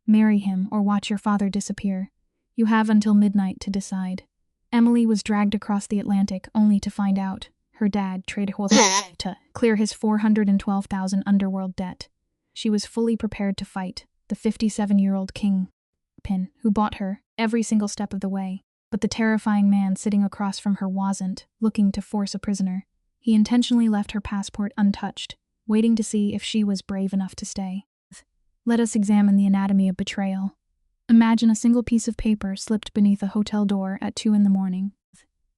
Marry him or watch your father disappear. You have until midnight to decide. Emily was dragged across the Atlantic only to find out her dad traded to clear his $412,000 underworld debt. She was fully prepared to fight the 57-year-old kingpin who bought her every single step of the way. But the terrifying man sitting across from her wasn't looking to force a prisoner. He intentionally left her passport untouched, waiting to see if she was brave enough to stay. Let us examine the anatomy of betrayal. Imagine a single piece of paper slipped beneath a hotel door at 2 a.m,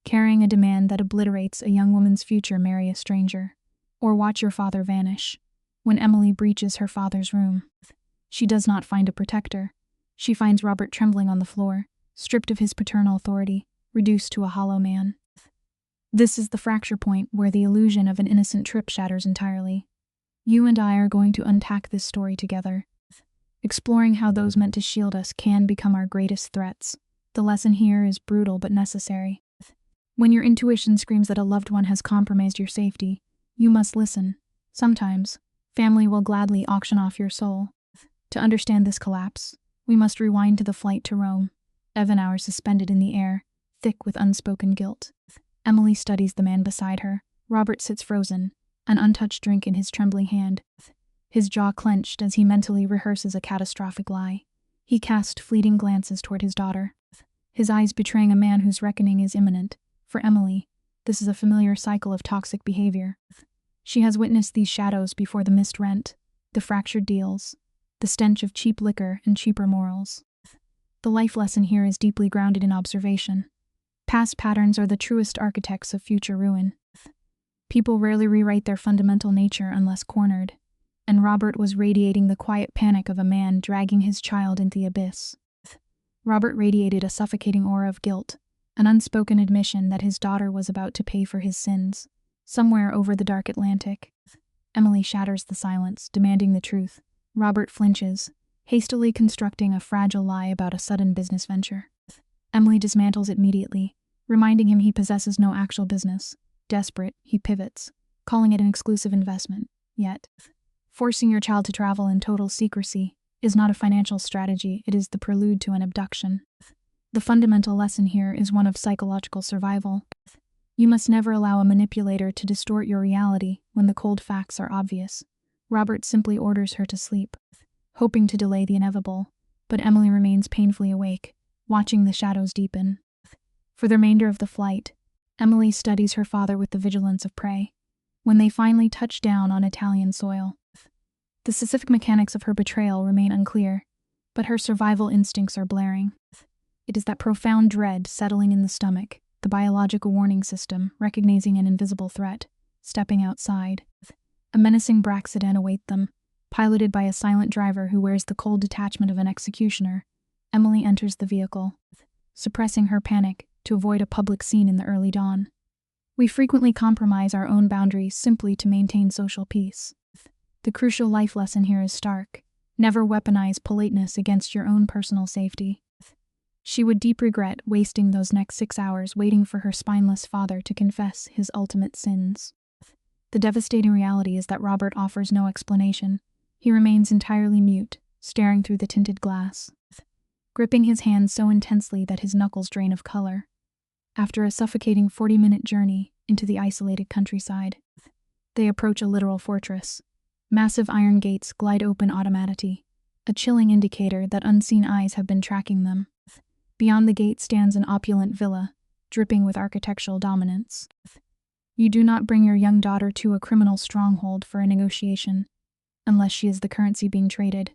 carrying a demand that obliterates a young woman's future. Marry a stranger. Or watch your father vanish. When Emily breaches her father's room, she does not find a protector. She finds Robert trembling on the floor, stripped of his paternal authority, reduced to a hollow man. This is the fracture point where the illusion of an innocent trip shatters entirely. You and I are going to unpack this story together, exploring how those meant to shield us can become our greatest threats. The lesson here is brutal but necessary. When your intuition screams that a loved one has compromised your safety, you must listen. Sometimes, family will gladly auction off your soul. To understand this collapse, we must rewind to the flight to Rome. 11 hours suspended in the air, thick with unspoken guilt. Emily studies the man beside her. Robert sits frozen, an untouched drink in his trembling hand, his jaw clenched as he mentally rehearses a catastrophic lie. He casts fleeting glances toward his daughter, his eyes betraying a man whose reckoning is imminent. For Emily, this is a familiar cycle of toxic behavior. She has witnessed these shadows before: the missed rent, the fractured deals, the stench of cheap liquor and cheaper morals. The life lesson here is deeply grounded in observation. Past patterns are the truest architects of future ruin. People rarely rewrite their fundamental nature unless cornered, and Robert was radiating the quiet panic of a man dragging his child into the abyss. Robert radiated a suffocating aura of guilt, an unspoken admission that his daughter was about to pay for his sins. Somewhere over the dark Atlantic, Emily shatters the silence, demanding the truth. Robert flinches, hastily constructing a fragile lie about a sudden business venture. Emily dismantles it immediately, reminding him he possesses no actual business. Desperate, he pivots, calling it an exclusive investment. Yet, forcing your child to travel in total secrecy is not a financial strategy, it is the prelude to an abduction. The fundamental lesson here is one of psychological survival. You must never allow a manipulator to distort your reality when the cold facts are obvious. Robert simply orders her to sleep, hoping to delay the inevitable, but Emily remains painfully awake, watching the shadows deepen. For the remainder of the flight, Emily studies her father with the vigilance of prey. When they finally touch down on Italian soil, the specific mechanics of her betrayal remain unclear, but her survival instincts are blaring. It is that profound dread settling in the stomach, the biological warning system recognizing an invisible threat, stepping outside. A menacing BRAC sedan awaits them, piloted by a silent driver who wears the cold detachment of an executioner. Emily enters the vehicle, suppressing her panic to avoid a public scene in the early dawn. We frequently compromise our own boundaries simply to maintain social peace. The crucial life lesson here is stark. Never weaponize politeness against your own personal safety. She would deep regret wasting those next 6 hours waiting for her spineless father to confess his ultimate sins. The devastating reality is that Robert offers no explanation. He remains entirely mute, staring through the tinted glass, gripping his hand so intensely that his knuckles drain of color. After a suffocating 40-minute journey into the isolated countryside, they approach a literal fortress. Massive iron gates glide open automatically, a chilling indicator that unseen eyes have been tracking them. Beyond the gate stands an opulent villa, dripping with architectural dominance. You do not bring your young daughter to a criminal stronghold for a negotiation, unless she is the currency being traded.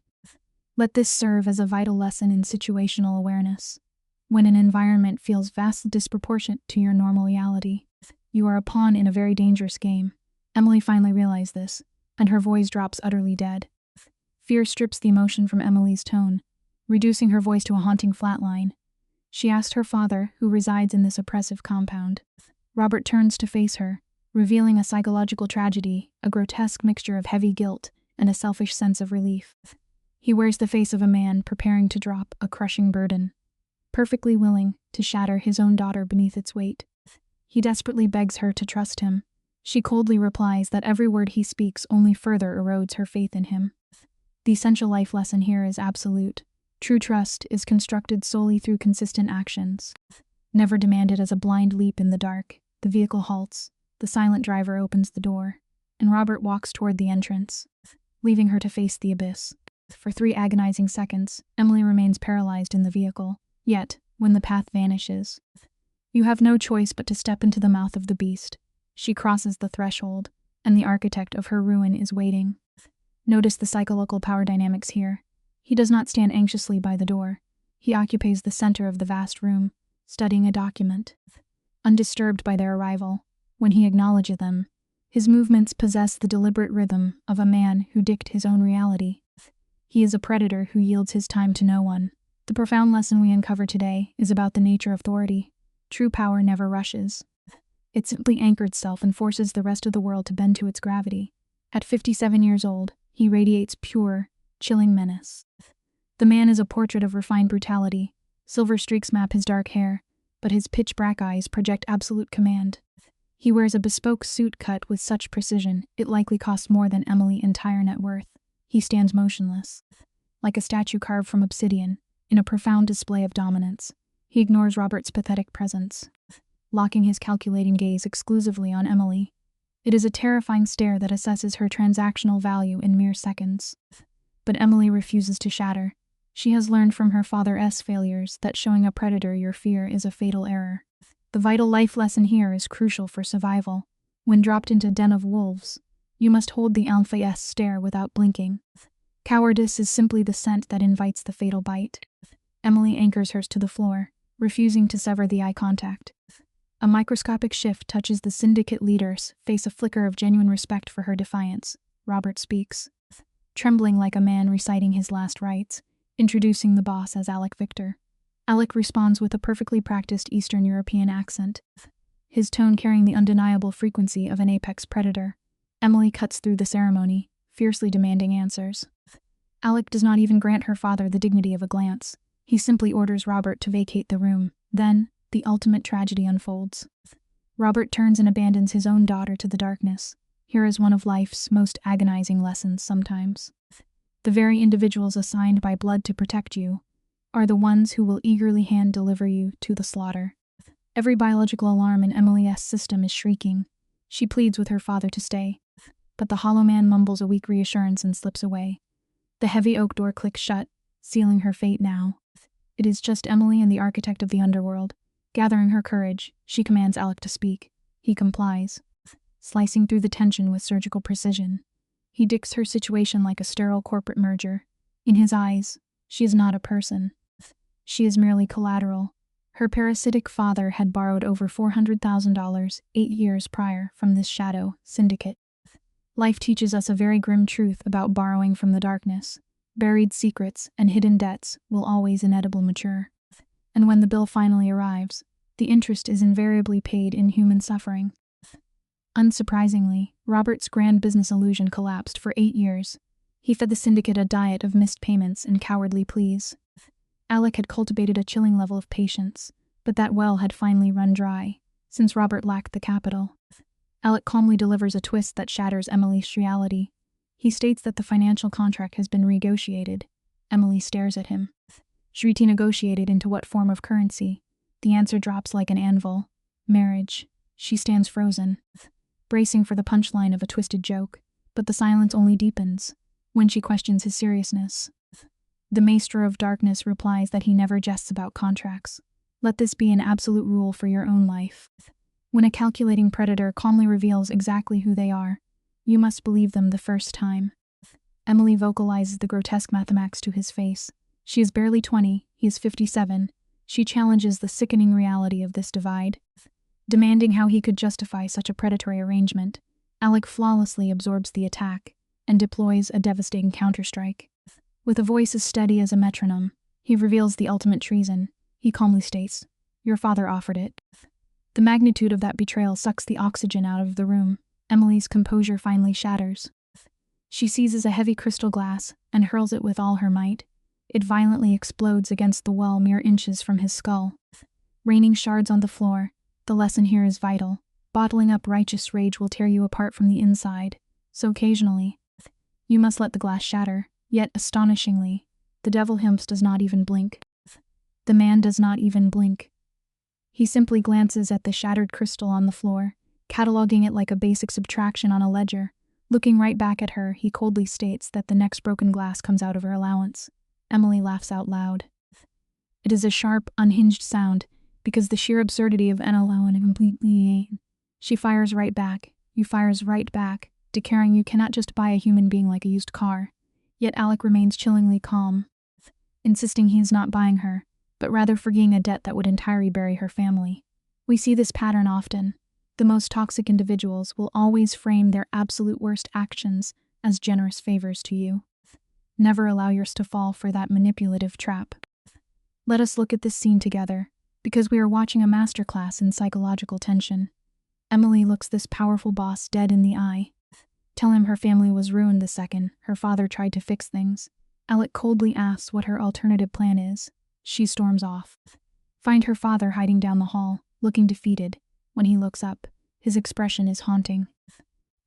Let this serve as a vital lesson in situational awareness. When an environment feels vastly disproportionate to your normal reality, you are a pawn in a very dangerous game. Emily finally realized this, and her voice drops utterly dead. Fear strips the emotion from Emily's tone, reducing her voice to a haunting flatline. She asked her father, who resides in this oppressive compound. Robert turns to face her, revealing a psychological tragedy, a grotesque mixture of heavy guilt and a selfish sense of relief. He wears the face of a man preparing to drop a crushing burden, perfectly willing to shatter his own daughter beneath its weight. He desperately begs her to trust him. She coldly replies that every word he speaks only further erodes her faith in him. The essential life lesson here is absolute. True trust is constructed solely through consistent actions, never demanded as a blind leap in the dark. The vehicle halts, the silent driver opens the door, and Robert walks toward the entrance, leaving her to face the abyss. For 3 agonizing seconds, Emily remains paralyzed in the vehicle. Yet, when the path vanishes, you have no choice but to step into the mouth of the beast. She crosses the threshold, and the architect of her ruin is waiting. Notice the psychological power dynamics here. He does not stand anxiously by the door. He occupies the center of the vast room, studying a document. Undisturbed by their arrival, when he acknowledges them, his movements possess the deliberate rhythm of a man who dictates his own reality. He is a predator who yields his time to no one. The profound lesson we uncover today is about the nature of authority. True power never rushes. It simply anchors itself and forces the rest of the world to bend to its gravity. At 57 years old, he radiates pure, chilling menace. The man is a portrait of refined brutality. Silver streaks map his dark hair, but his pitch-black eyes project absolute command. He wears a bespoke suit cut with such precision, it likely costs more than Emily's entire net worth. He stands motionless, like a statue carved from obsidian, in a profound display of dominance. He ignores Robert's pathetic presence, locking his calculating gaze exclusively on Emily. It is a terrifying stare that assesses her transactional value in mere seconds. But Emily refuses to shatter. She has learned from her father's failures that showing a predator your fear is a fatal error. The vital life lesson here is crucial for survival. When dropped into a den of wolves, you must hold the alpha's stare without blinking. Cowardice is simply the scent that invites the fatal bite. Emily anchors hers to the floor, refusing to sever the eye contact. A microscopic shift touches the syndicate leader's face, a flicker of genuine respect for her defiance. Robert speaks, trembling like a man reciting his last rites, introducing the boss as Alec Victor. Alec responds with a perfectly practiced Eastern European accent, his tone carrying the undeniable frequency of an apex predator. Emily cuts through the ceremony, fiercely demanding answers. Alec does not even grant her father the dignity of a glance. He simply orders Robert to vacate the room. Then, the ultimate tragedy unfolds. Robert turns and abandons his own daughter to the darkness. Here is one of life's most agonizing lessons sometimes. The very individuals assigned by blood to protect you are the ones who will eagerly hand-deliver you to the slaughter. Every biological alarm in Emily's system is shrieking. She pleads with her father to stay, but the hollow man mumbles a weak reassurance and slips away. The heavy oak door clicks shut, sealing her fate now. It is just Emily and the architect of the underworld. Gathering her courage, she commands Alec to speak. He complies, slicing through the tension with surgical precision. He dictates her situation like a sterile corporate merger. In his eyes, she is not a person. She is merely collateral. Her parasitic father had borrowed over $400,000 8 years prior from this shadow syndicate. Life teaches us a very grim truth about borrowing from the darkness. Buried secrets and hidden debts will always inevitably mature. And when the bill finally arrives, the interest is invariably paid in human suffering. Unsurprisingly, Robert's grand business illusion collapsed for 8 years. He fed the syndicate a diet of missed payments and cowardly pleas. Alec had cultivated a chilling level of patience, but that well had finally run dry, since Robert lacked the capital. Alec calmly delivers a twist that shatters Emily's reality. He states that the financial contract has been renegotiated. Emily stares at him. Renegotiated into what form of currency? The answer drops like an anvil. Marriage. She stands frozen, bracing for the punchline of a twisted joke, but the silence only deepens when she questions his seriousness. The Maester of Darkness replies that he never jests about contracts. Let this be an absolute rule for your own life. When a calculating predator calmly reveals exactly who they are, you must believe them the first time. Emily vocalizes the grotesque mathematics to his face. She is barely 20, he is 57. She challenges the sickening reality of this divide, demanding how he could justify such a predatory arrangement. Alec flawlessly absorbs the attack and deploys a devastating counterstrike. With a voice as steady as a metronome, he reveals the ultimate treason. He calmly states, "Your father offered it." The magnitude of that betrayal sucks the oxygen out of the room. Emily's composure finally shatters. She seizes a heavy crystal glass and hurls it with all her might. It violently explodes against the wall mere inches from his skull, raining shards on the floor. The lesson here is vital. Bottling up righteous rage will tear you apart from the inside. So occasionally, you must let the glass shatter. Yet, astonishingly, The devil himself does not even blink. The man does not even blink. He simply glances at the shattered crystal on the floor, cataloging it like a basic subtraction on a ledger. Looking right back at her, he coldly states that the next broken glass comes out of her allowance. Emily laughs out loud. It is a sharp, unhinged sound, because the sheer absurdity of an allowance completely. She fires right back. You fires right back, declaring you cannot just buy a human being like a used car. Yet Alec remains chillingly calm, insisting he is not buying her, but rather forgiving a debt that would entirely bury her family. We see this pattern often. The most toxic individuals will always frame their absolute worst actions as generous favors to you. Never allow yours to fall for that manipulative trap. Let us look at this scene together, because we are watching a masterclass in psychological tension. Emily looks this powerful boss dead in the eye. Tell him her family was ruined the second her father tried to fix things. Alec coldly asks what her alternative plan is. She storms off. Find her father hiding down the hall, looking defeated. When he looks up, his expression is haunting.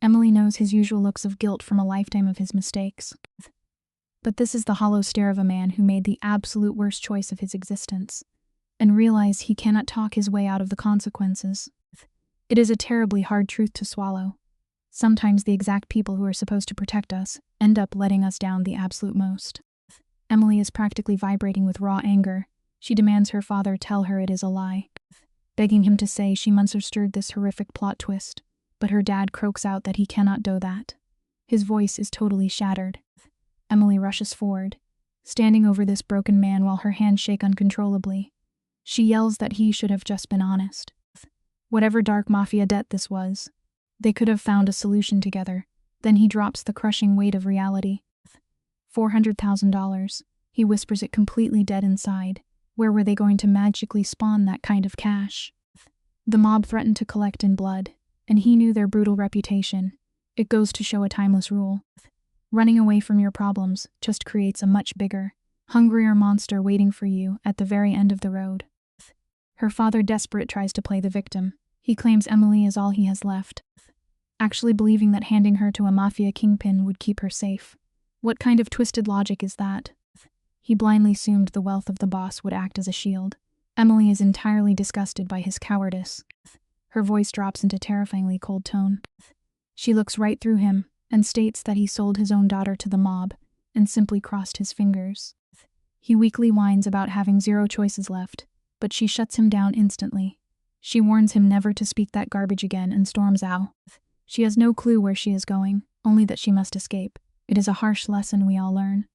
Emily knows his usual looks of guilt from a lifetime of his mistakes. But this is the hollow stare of a man who made the absolute worst choice of his existence, and realized he cannot talk his way out of the consequences. It is a terribly hard truth to swallow. Sometimes the exact people who are supposed to protect us end up letting us down the absolute most. Emily is practically vibrating with raw anger. She demands her father tell her it is a lie, begging him to say she must have stirred this horrific plot twist, but her dad croaks out that he cannot do that. His voice is totally shattered. Emily rushes forward, standing over this broken man while her hands shake uncontrollably. She yells that he should have just been honest. Whatever dark mafia debt this was, they could have found a solution together. Then he drops the crushing weight of reality. $400,000. He whispers it completely dead inside. Where were they going to magically spawn that kind of cash? The mob threatened to collect in blood, and he knew their brutal reputation. It goes to show a timeless rule. Running away from your problems just creates a much bigger, hungrier monster waiting for you at the very end of the road. Her father, desperate, tries to play the victim. He claims Emily is all he has left, actually believing that handing her to a mafia kingpin would keep her safe. What kind of twisted logic is that? He blindly assumed the wealth of the boss would act as a shield. Emily is entirely disgusted by his cowardice. Her voice drops into terrifyingly cold tone. She looks right through him and states that he sold his own daughter to the mob and simply crossed his fingers. He weakly whines about having zero choices left, but she shuts him down instantly. She warns him never to speak that garbage again and storms out. She has no clue where she is going, only that she must escape. It is a harsh lesson we all learn.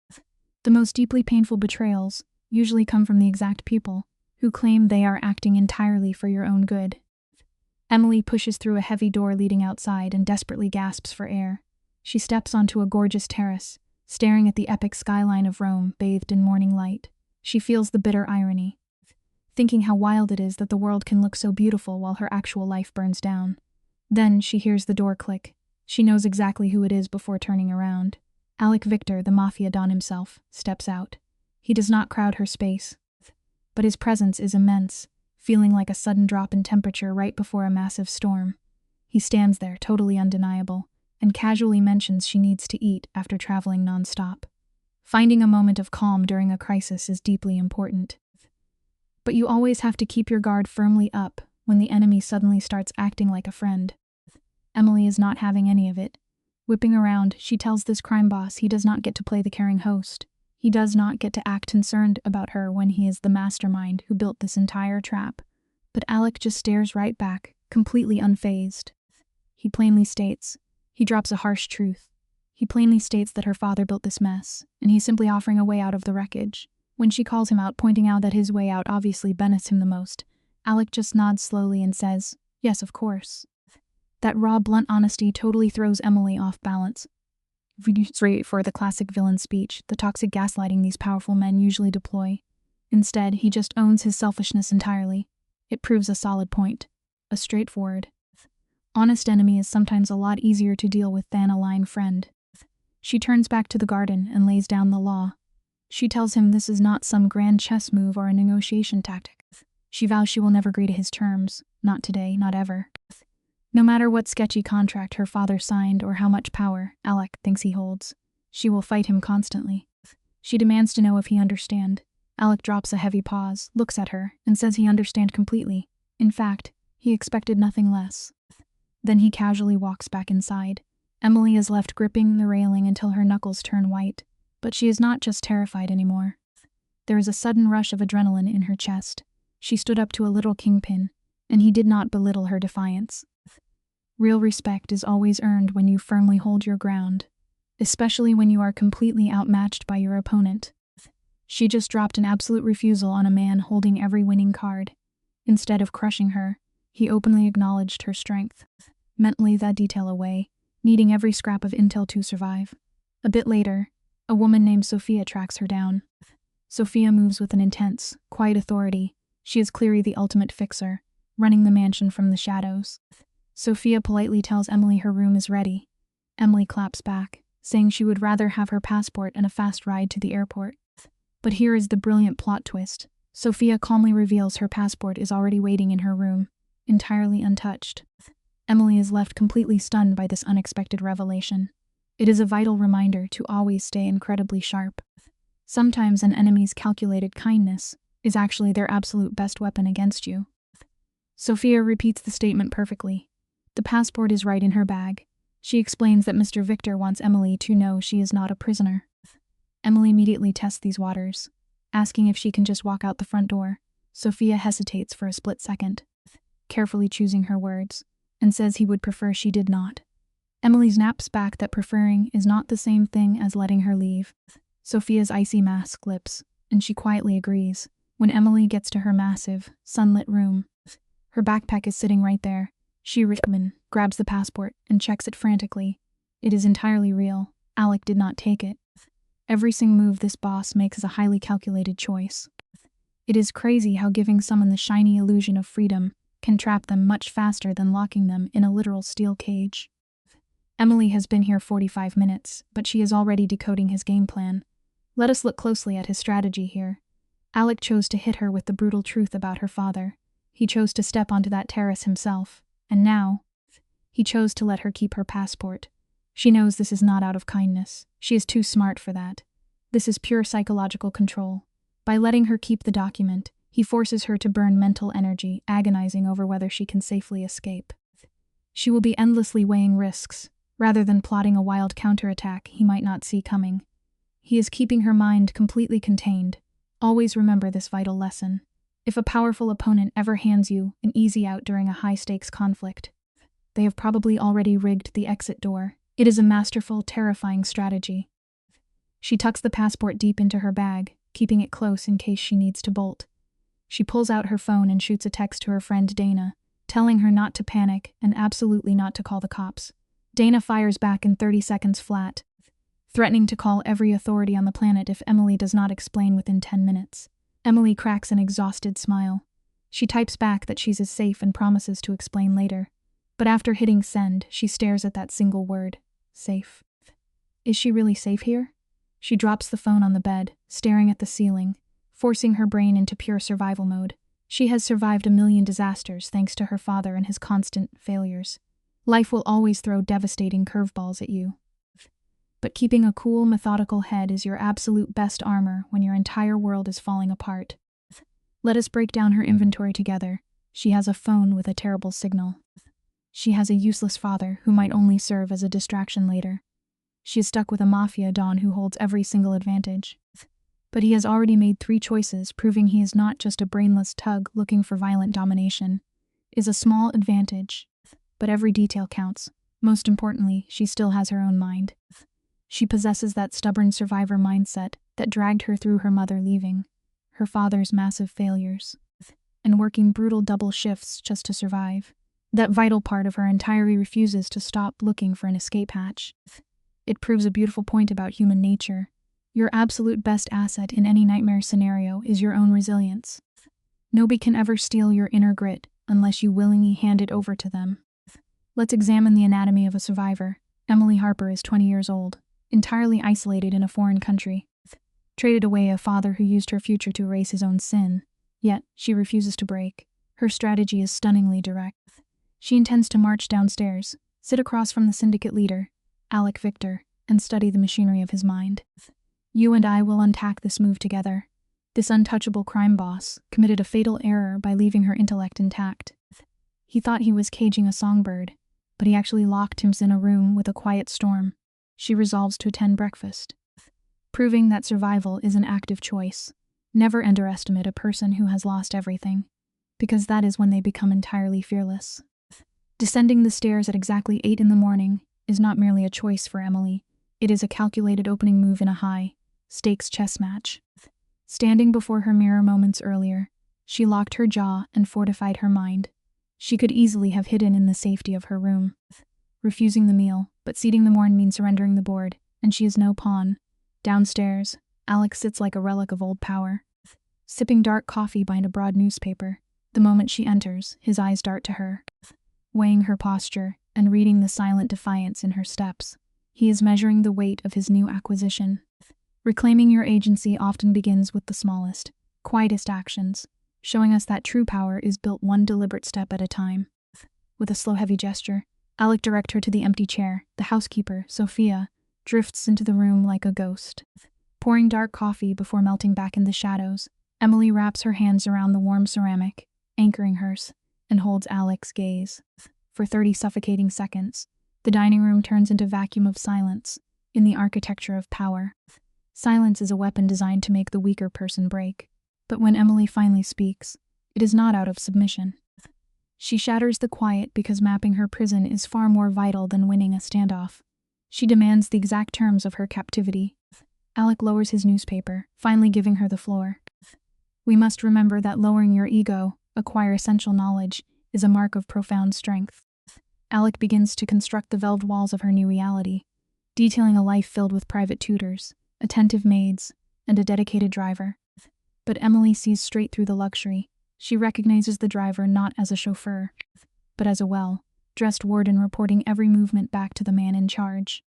The most deeply painful betrayals usually come from the exact people who claim they are acting entirely for your own good. Emily pushes through a heavy door leading outside and desperately gasps for air. She steps onto a gorgeous terrace, staring at the epic skyline of Rome bathed in morning light. She feels the bitter irony, thinking how wild it is that the world can look so beautiful while her actual life burns down. Then she hears the door click. She knows exactly who it is before turning around. Alec Victor, the mafia don himself, steps out. He does not crowd her space, but his presence is immense, feeling like a sudden drop in temperature right before a massive storm. He stands there, totally undeniable, and casually mentions she needs to eat after traveling non-stop. Finding a moment of calm during a crisis is deeply important. But you always have to keep your guard firmly up when the enemy suddenly starts acting like a friend. Emily is not having any of it. Whipping around, she tells this crime boss he does not get to play the caring host. He does not get to act concerned about her when he is the mastermind who built this entire trap. But Alec just stares right back, completely unfazed. He plainly states, he drops a harsh truth. He plainly states that her father built this mess, and he's simply offering a way out of the wreckage. When she calls him out, pointing out that his way out obviously benefits him the most, Alec just nods slowly and says, yes, of course. That raw, blunt honesty totally throws Emily off balance. For the classic villain speech, the toxic gaslighting these powerful men usually deploy. Instead, he just owns his selfishness entirely. It proves a solid point. A straightforward, honest enemy is sometimes a lot easier to deal with than a lying friend. She turns back to the garden and lays down the law. She tells him this is not some grand chess move or a negotiation tactic. She vows she will never agree to his terms. Not today, not ever. No matter what sketchy contract her father signed or how much power Alec thinks he holds, she will fight him constantly. She demands to know if he understand. Alec drops a heavy pause, looks at her, and says he understand completely. In fact, he expected nothing less. Then he casually walks back inside. Emily is left gripping the railing until her knuckles turn white. But she is not just terrified anymore. There is a sudden rush of adrenaline in her chest. She stood up to a little kingpin, and he did not belittle her defiance. Real respect is always earned when you firmly hold your ground, especially when you are completely outmatched by your opponent. She just dropped an absolute refusal on a man holding every winning card. Instead of crushing her, he openly acknowledged her strength. Mentally that detail away, needing every scrap of intel to survive. A bit later, a woman named Sophia tracks her down. Sophia moves with an intense, quiet authority. She is clearly the ultimate fixer, running the mansion from the shadows. Sophia politely tells Emily her room is ready. Emily claps back, saying she would rather have her passport and a fast ride to the airport. But here is the brilliant plot twist. Sophia calmly reveals her passport is already waiting in her room, entirely untouched. Emily is left completely stunned by this unexpected revelation. It is a vital reminder to always stay incredibly sharp. Sometimes an enemy's calculated kindness is actually their absolute best weapon against you. Sophia repeats the statement perfectly. The passport is right in her bag. She explains that Mr. Victor wants Emily to know she is not a prisoner. Emily immediately tests these waters, asking if she can just walk out the front door. Sophia hesitates for a split second, carefully choosing her words, and says he would prefer she did not. Emily snaps back that preferring is not the same thing as letting her leave. Sophia's icy mask lips, and she quietly agrees. When Emily gets to her massive, sunlit room, her backpack is sitting right there. She grabs the passport and checks it frantically. It is entirely real. Alec did not take it. Every single move this boss makes is a highly calculated choice. It is crazy how giving someone the shiny illusion of freedom can trap them much faster than locking them in a literal steel cage. Emily has been here 45 minutes, but she is already decoding his game plan. Let us look closely at his strategy here. Alec chose to hit her with the brutal truth about her father. He chose to step onto that terrace himself, and now, he chose to let her keep her passport. She knows this is not out of kindness. She is too smart for that. This is pure psychological control. By letting her keep the document, he forces her to burn mental energy, agonizing over whether she can safely escape. She will be endlessly weighing risks, rather than plotting a wild counterattack he might not see coming. He is keeping her mind completely contained. Always remember this vital lesson. If a powerful opponent ever hands you an easy out during a high-stakes conflict, they have probably already rigged the exit door. It is a masterful, terrifying strategy. She tucks the passport deep into her bag, keeping it close in case she needs to bolt. She pulls out her phone and shoots a text to her friend Dana, telling her not to panic and absolutely not to call the cops. Dana fires back in 30 seconds flat, threatening to call every authority on the planet if Emily does not explain within 10 minutes. Emily cracks an exhausted smile. She types back that she's as safe and promises to explain later. But after hitting send, she stares at that single word, safe. Is she really safe here? She drops the phone on the bed, staring at the ceiling, forcing her brain into pure survival mode. She has survived a million disasters thanks to her father and his constant failures. Life will always throw devastating curveballs at you. But keeping a cool, methodical head is your absolute best armor when your entire world is falling apart. Let us break down her inventory together. She has a phone with a terrible signal. She has a useless father who might only serve as a distraction later. She is stuck with a mafia don who holds every single advantage. But he has already made 3 choices, proving he is not just a brainless tug looking for violent domination. It is a small advantage, but every detail counts. Most importantly, she still has her own mind. She possesses that stubborn survivor mindset that dragged her through her mother leaving, her father's massive failures, and working brutal double shifts just to survive. That vital part of her entirely refuses to stop looking for an escape hatch. It proves a beautiful point about human nature. Your absolute best asset in any nightmare scenario is your own resilience. Nobody can ever steal your inner grit unless you willingly hand it over to them. Let's examine the anatomy of a survivor. Emily Harper is 20 years old, entirely isolated in a foreign country. Traded away a father who used her future to erase his own sin. Yet, she refuses to break. Her strategy is stunningly direct. She intends to march downstairs, sit across from the syndicate leader, Alec Victor, and study the machinery of his mind. You and I will untack this move together. This untouchable crime boss committed a fatal error by leaving her intellect intact. He thought he was caging a songbird, but he actually locked him in a room with a quiet storm. She resolves to attend breakfast, proving that survival is an active choice. Never underestimate a person who has lost everything, because that is when they become entirely fearless. Descending the stairs at exactly 8 in the morning is not merely a choice for Emily. It is a calculated opening move in a high-stakes chess match. Standing before her mirror moments earlier, she locked her jaw and fortified her mind. She could easily have hidden in the safety of her room, refusing the meal, but ceding the morn means surrendering the board, and she is no pawn. Downstairs, Alex sits like a relic of old power, sipping dark coffee behind a broad newspaper. The moment she enters, his eyes dart to her, weighing her posture and reading the silent defiance in her steps. He is measuring the weight of his new acquisition. Reclaiming your agency often begins with the smallest, quietest actions, showing us that true power is built one deliberate step at a time. With a slow, heavy gesture, Alec directs her to the empty chair. The housekeeper, Sophia, drifts into the room like a ghost. Pouring dark coffee before melting back in the shadows, Emily wraps her hands around the warm ceramic, anchoring hers, and holds Alec's gaze. For 30 suffocating seconds, the dining room turns into a vacuum of silence in the architecture of power. Silence is a weapon designed to make the weaker person break. But when Emily finally speaks, it is not out of submission. She shatters the quiet because mapping her prison is far more vital than winning a standoff. She demands the exact terms of her captivity. Alec lowers his newspaper, finally giving her the floor. We must remember that lowering your ego, acquire essential knowledge, is a mark of profound strength. Alec begins to construct the velvet walls of her new reality, detailing a life filled with private tutors, attentive maids, and a dedicated driver. But Emily sees straight through the luxury. She recognizes the driver not as a chauffeur, but as a well-dressed warden reporting every movement back to the man in charge.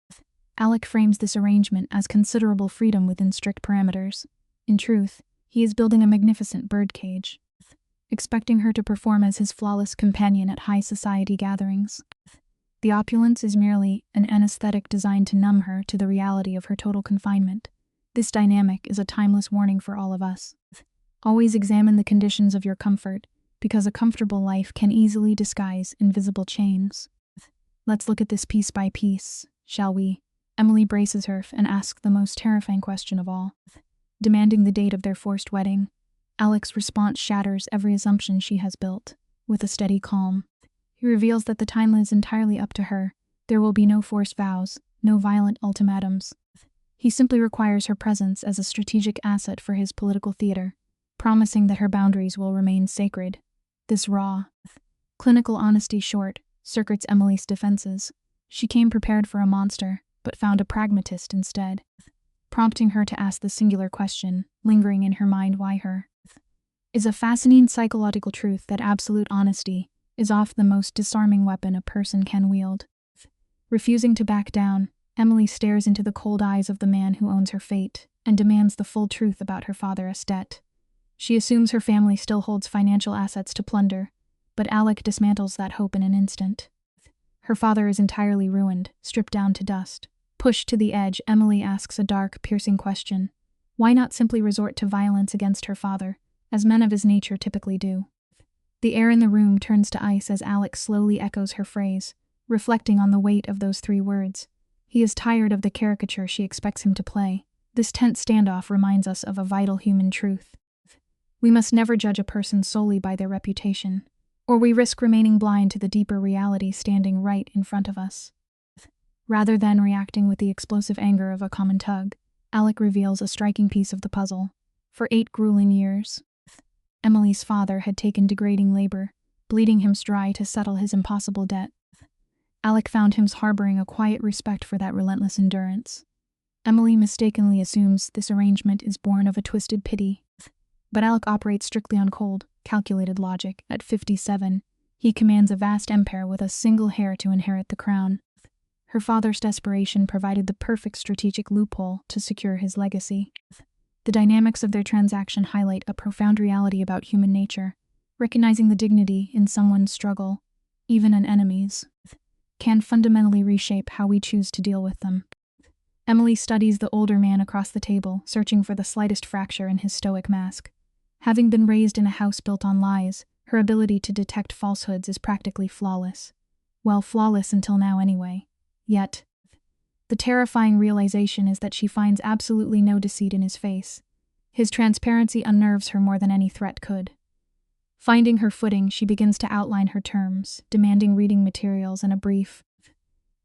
Alec frames this arrangement as considerable freedom within strict parameters. In truth, he is building a magnificent birdcage, expecting her to perform as his flawless companion at high society gatherings. The opulence is merely an anesthetic designed to numb her to the reality of her total confinement. This dynamic is a timeless warning for all of us. Always examine the conditions of your comfort, because a comfortable life can easily disguise invisible chains. Let's look at this piece by piece, shall we? Emily braces her and asks the most terrifying question of all, demanding the date of their forced wedding. Alec's response shatters every assumption she has built. With a steady calm, he reveals that the timeline is entirely up to her. There will be no forced vows, no violent ultimatums. He simply requires her presence as a strategic asset for his political theater, promising that her boundaries will remain sacred. This raw, clinical honesty short-circuits Emily's defenses. She came prepared for a monster, but found a pragmatist instead, prompting her to ask the singular question, lingering in her mind: why her? Is a fascinating psychological truth that absolute honesty is often the most disarming weapon a person can wield. Refusing to back down, Emily stares into the cold eyes of the man who owns her fate and demands the full truth about her father's debt. She assumes her family still holds financial assets to plunder, but Alec dismantles that hope in an instant. Her father is entirely ruined, stripped down to dust. Pushed to the edge, Emily asks a dark, piercing question. Why not simply resort to violence against her father, as men of his nature typically do? The air in the room turns to ice as Alec slowly echoes her phrase, reflecting on the weight of those 3 words. He is tired of the caricature she expects him to play. This tense standoff reminds us of a vital human truth. We must never judge a person solely by their reputation, or we risk remaining blind to the deeper reality standing right in front of us. Rather than reacting with the explosive anger of a common tug, Alec reveals a striking piece of the puzzle. For 8 grueling years, Emily's father had taken degrading labor, bleeding him dry to settle his impossible debt. Alec found him harboring a quiet respect for that relentless endurance. Emily mistakenly assumes this arrangement is born of a twisted pity. But Alec operates strictly on cold, calculated logic. At 57, he commands a vast empire with a single heir to inherit the crown. Her father's desperation provided the perfect strategic loophole to secure his legacy. The dynamics of their transaction highlight a profound reality about human nature. Recognizing the dignity in someone's struggle, even an enemy's, can fundamentally reshape how we choose to deal with them. Emily studies the older man across the table, searching for the slightest fracture in his stoic mask. Having been raised in a house built on lies, her ability to detect falsehoods is practically flawless. Well, flawless until now anyway. Yet, the terrifying realization is that she finds absolutely no deceit in his face. His transparency unnerves her more than any threat could. Finding her footing, she begins to outline her terms, demanding reading materials and a brief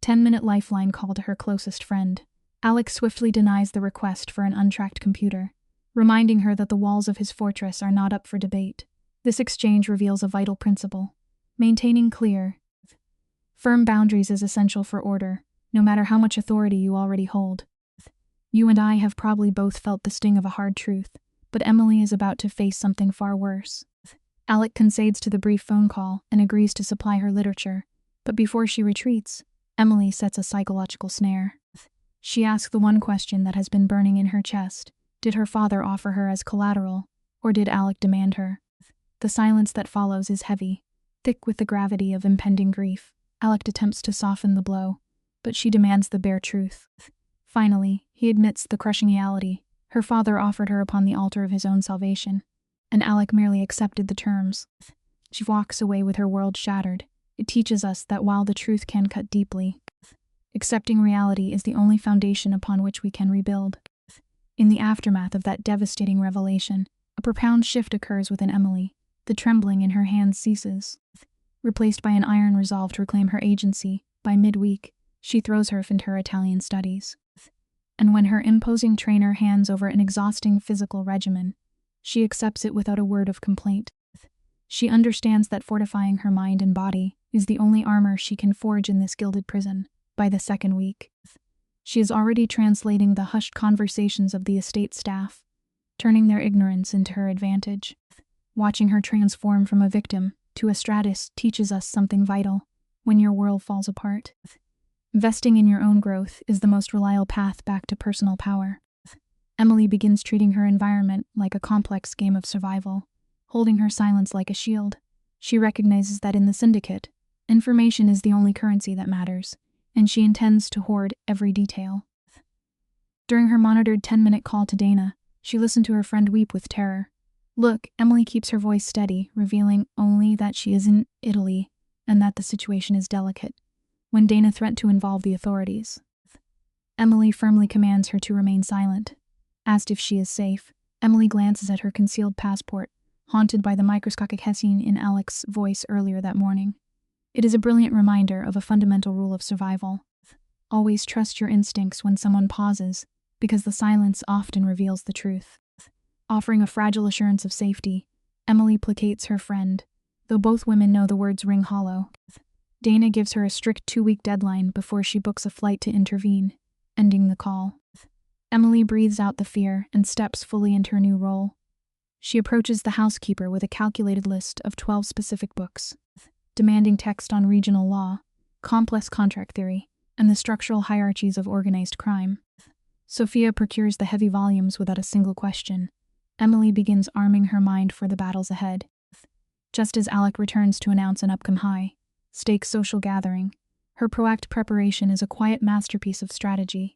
10-minute lifeline call to her closest friend. Alec swiftly denies the request for an untracked computer, reminding her that the walls of his fortress are not up for debate. This exchange reveals a vital principle. Maintaining clear, firm boundaries is essential for order, no matter how much authority you already hold. You and I have probably both felt the sting of a hard truth, but Emily is about to face something far worse. Alec concedes to the brief phone call and agrees to supply her literature, but before she retreats, Emily sets a psychological snare. She asks the one question that has been burning in her chest. Did her father offer her as collateral, or did Alec demand her? The silence that follows is heavy, thick with the gravity of impending grief. Alec attempts to soften the blow, but she demands the bare truth. Finally, he admits the crushing reality. Her father offered her upon the altar of his own salvation, and Alec merely accepted the terms. She walks away with her world shattered. It teaches us that while the truth can cut deeply, accepting reality is the only foundation upon which we can rebuild. In the aftermath of that devastating revelation, a profound shift occurs within Emily. The trembling in her hands ceases, replaced by an iron resolve to reclaim her agency. By midweek, she throws her into her Italian studies. And when her imposing trainer hands over an exhausting physical regimen, she accepts it without a word of complaint. She understands that fortifying her mind and body is the only armor she can forge in this gilded prison. By the second week, she is already translating the hushed conversations of the estate staff, turning their ignorance into her advantage. Watching her transform from a victim to a stratus teaches us something vital. When your world falls apart, investing in your own growth is the most reliable path back to personal power. Emily begins treating her environment like a complex game of survival, holding her silence like a shield. She recognizes that in the syndicate, information is the only currency that matters, and she intends to hoard every detail. During her monitored 10-minute call to Dana, she listened to her friend weep with terror. Look, Emily keeps her voice steady, revealing only that she is in Italy and that the situation is delicate. When Dana threatened to involve the authorities, Emily firmly commands her to remain silent. Asked if she is safe, Emily glances at her concealed passport, haunted by the microscopic hissing in Alec's voice earlier that morning. It is a brilliant reminder of a fundamental rule of survival. Always trust your instincts when someone pauses, because the silence often reveals the truth. Offering a fragile assurance of safety, Emily placates her friend, though both women know the words ring hollow. Dana gives her a strict 2-week deadline before she books a flight to intervene, ending the call. Emily breathes out the fear and steps fully into her new role. She approaches the housekeeper with a calculated list of 12 specific books, demanding text on regional law, complex contract theory, and the structural hierarchies of organized crime. Sophia procures the heavy volumes without a single question. Emily begins arming her mind for the battles ahead. Just as Alec returns to announce an upcoming high-stakes social gathering, her proactive preparation is a quiet masterpiece of strategy.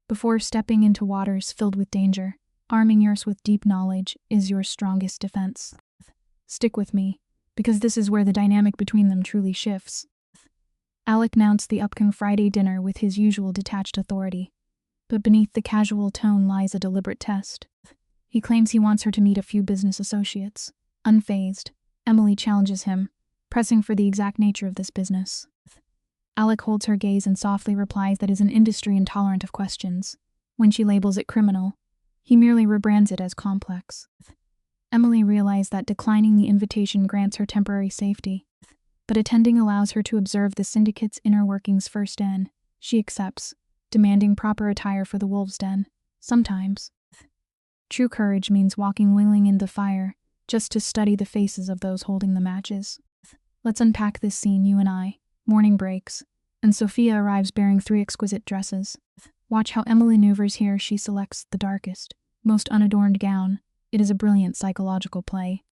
Before stepping into waters filled with danger, arming yours with deep knowledge is your strongest defense. Stick with me, because this is where the dynamic between them truly shifts. Alec announced the upcoming Friday dinner with his usual detached authority, but beneath the casual tone lies a deliberate test. He claims he wants her to meet a few business associates. Unfazed, Emily challenges him, pressing for the exact nature of this business. Alec holds her gaze and softly replies that is an industry intolerant of questions. When she labels it criminal, he merely rebrands it as complex. Emily realized that declining the invitation grants her temporary safety, but attending allows her to observe the syndicate's inner workings firsthand. She accepts, demanding proper attire for the wolves' den. Sometimes, true courage means walking willingly in the fire, just to study the faces of those holding the matches. Let's unpack this scene, you and I. Morning breaks, and Sophia arrives bearing 3 exquisite dresses. Watch how Emily maneuvers here. She selects the darkest, most unadorned gown. It is a brilliant psychological play.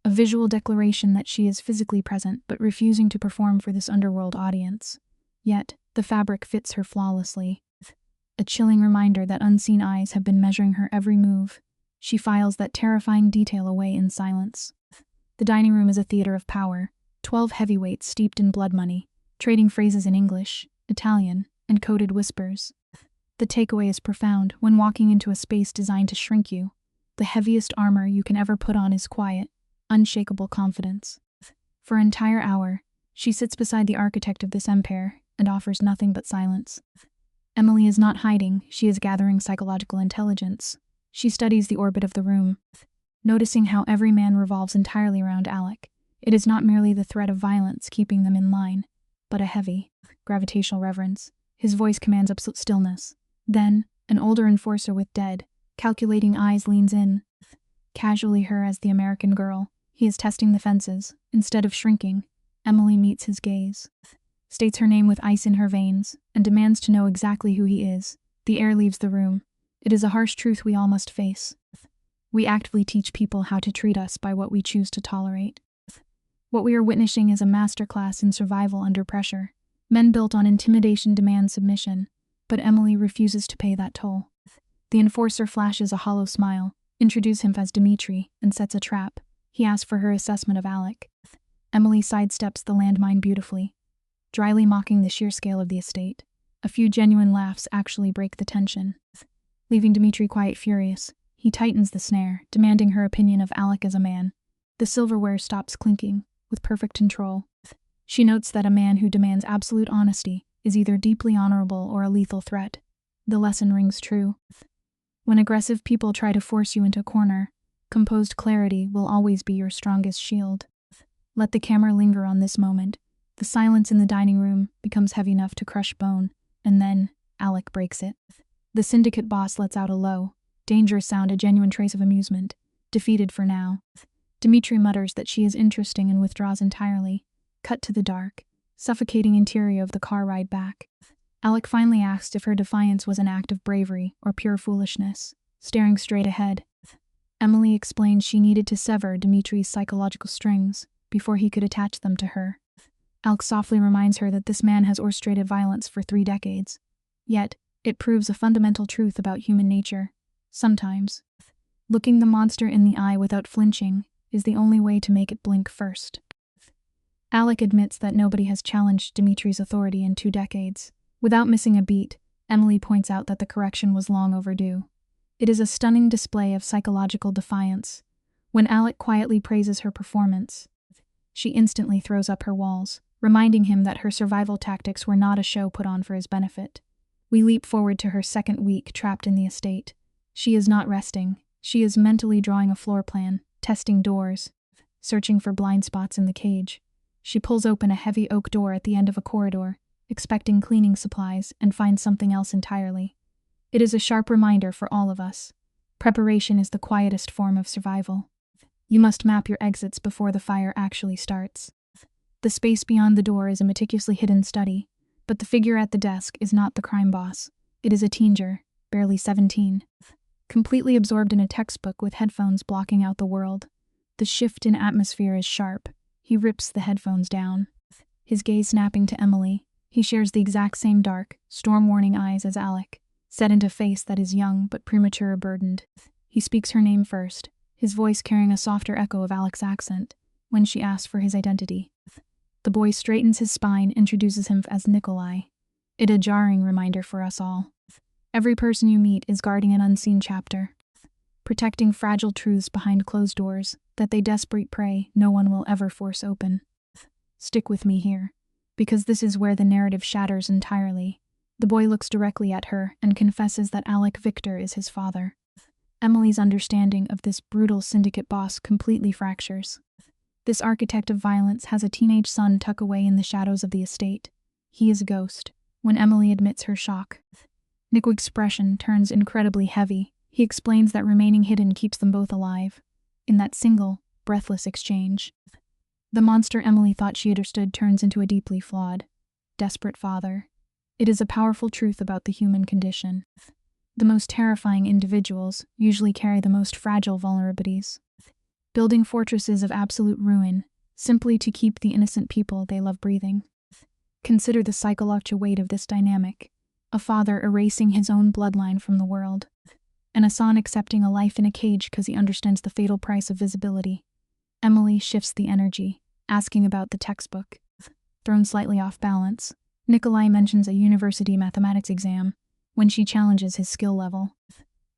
A visual declaration that she is physically present but refusing to perform for this underworld audience. Yet, the fabric fits her flawlessly. a chilling reminder that unseen eyes have been measuring her every move. She files that terrifying detail away in silence. The dining room is a theater of power, 12 heavyweights steeped in blood money, trading phrases in English, Italian, and coded whispers. The takeaway is profound when walking into a space designed to shrink you. The heaviest armor you can ever put on is quiet, unshakable confidence. For an entire hour, she sits beside the architect of this empire and offers nothing but silence. Emily is not hiding, she is gathering psychological intelligence. She studies the orbit of the room, noticing how every man revolves entirely around Alec. It is not merely the threat of violence keeping them in line, but a heavy, gravitational reverence. His voice commands absolute stillness. Then, an older enforcer with dead, calculating eyes leans in, casually her as the American girl. He is testing the fences. Instead of shrinking, Emily meets his gaze, states her name with ice in her veins, and demands to know exactly who he is. The air leaves the room. It is a harsh truth we all must face. We actively teach people how to treat us by what we choose to tolerate. What we are witnessing is a masterclass in survival under pressure. Men built on intimidation demand submission, but Emily refuses to pay that toll. The enforcer flashes a hollow smile, introduces him as Dimitri, and sets a trap. He asks for her assessment of Alec. Emily sidesteps the landmine beautifully, dryly mocking the sheer scale of the estate. A few genuine laughs actually break the tension. Leaving Dimitri quite furious, he tightens the snare, demanding her opinion of Alec as a man. The silverware stops clinking, with perfect control. She notes that a man who demands absolute honesty is either deeply honorable or a lethal threat. The lesson rings true. When aggressive people try to force you into a corner, composed clarity will always be your strongest shield. Let the camera linger on this moment. The silence in the dining room becomes heavy enough to crush bone, and then Alec breaks it. The syndicate boss lets out a low, dangerous sound, a genuine trace of amusement. Defeated for now, Dimitri mutters that she is interesting and withdraws entirely. Cut to the dark, suffocating interior of the car ride back. Alec finally asked if her defiance was an act of bravery or pure foolishness. Staring straight ahead, Emily explained she needed to sever Dimitri's psychological strings before he could attach them to her. Alec softly reminds her that this man has orchestrated violence for 3 decades. Yet, it proves a fundamental truth about human nature. Sometimes, looking the monster in the eye without flinching is the only way to make it blink first. Alec admits that nobody has challenged Dimitri's authority in 2 decades. Without missing a beat, Emily points out that the correction was long overdue. It is a stunning display of psychological defiance. When Alec quietly praises her performance, she instantly throws up her walls, reminding him that her survival tactics were not a show put on for his benefit. We leap forward to her 2nd week trapped in the estate. She is not resting. She is mentally drawing a floor plan, testing doors, searching for blind spots in the cage. She pulls open a heavy oak door at the end of a corridor, expecting cleaning supplies, and finds something else entirely. It is a sharp reminder for all of us. Preparation is the quietest form of survival. You must map your exits before the fire actually starts. The space beyond the door is a meticulously hidden study, but the figure at the desk is not the crime boss. It is a teenager, barely 17, completely absorbed in a textbook with headphones blocking out the world. The shift in atmosphere is sharp. He rips the headphones down, his gaze snapping to Emily. He shares the exact same dark, storm-warning eyes as Alec, set into a face that is young but premature burdened. He speaks her name first, his voice carrying a softer echo of Alec's accent, when she asks for his identity. The boy straightens his spine, introduces him as Nikolai. It a jarring reminder for us all. Every person you meet is guarding an unseen chapter, protecting fragile truths behind closed doors that they desperate pray no one will ever force open. Stick with me here, because this is where the narrative shatters entirely. The boy looks directly at her and confesses that Alec Victor is his father. Emily's understanding of this brutal syndicate boss completely fractures. This architect of violence has a teenage son tucked away in the shadows of the estate. He is a ghost. When Emily admits her shock, Nick's expression turns incredibly heavy. He explains that remaining hidden keeps them both alive. In that single, breathless exchange, the monster Emily thought she understood turns into a deeply flawed, desperate father. It is a powerful truth about the human condition. The most terrifying individuals usually carry the most fragile vulnerabilities, building fortresses of absolute ruin simply to keep the innocent people they love breathing. Consider the psychological weight of this dynamic. a father erasing his own bloodline from the world, and a son accepting a life in a cage because he understands the fatal price of visibility. Emily shifts the energy, asking about the textbook. Thrown slightly off balance, Nikolai mentions a university mathematics exam when she challenges his skill level.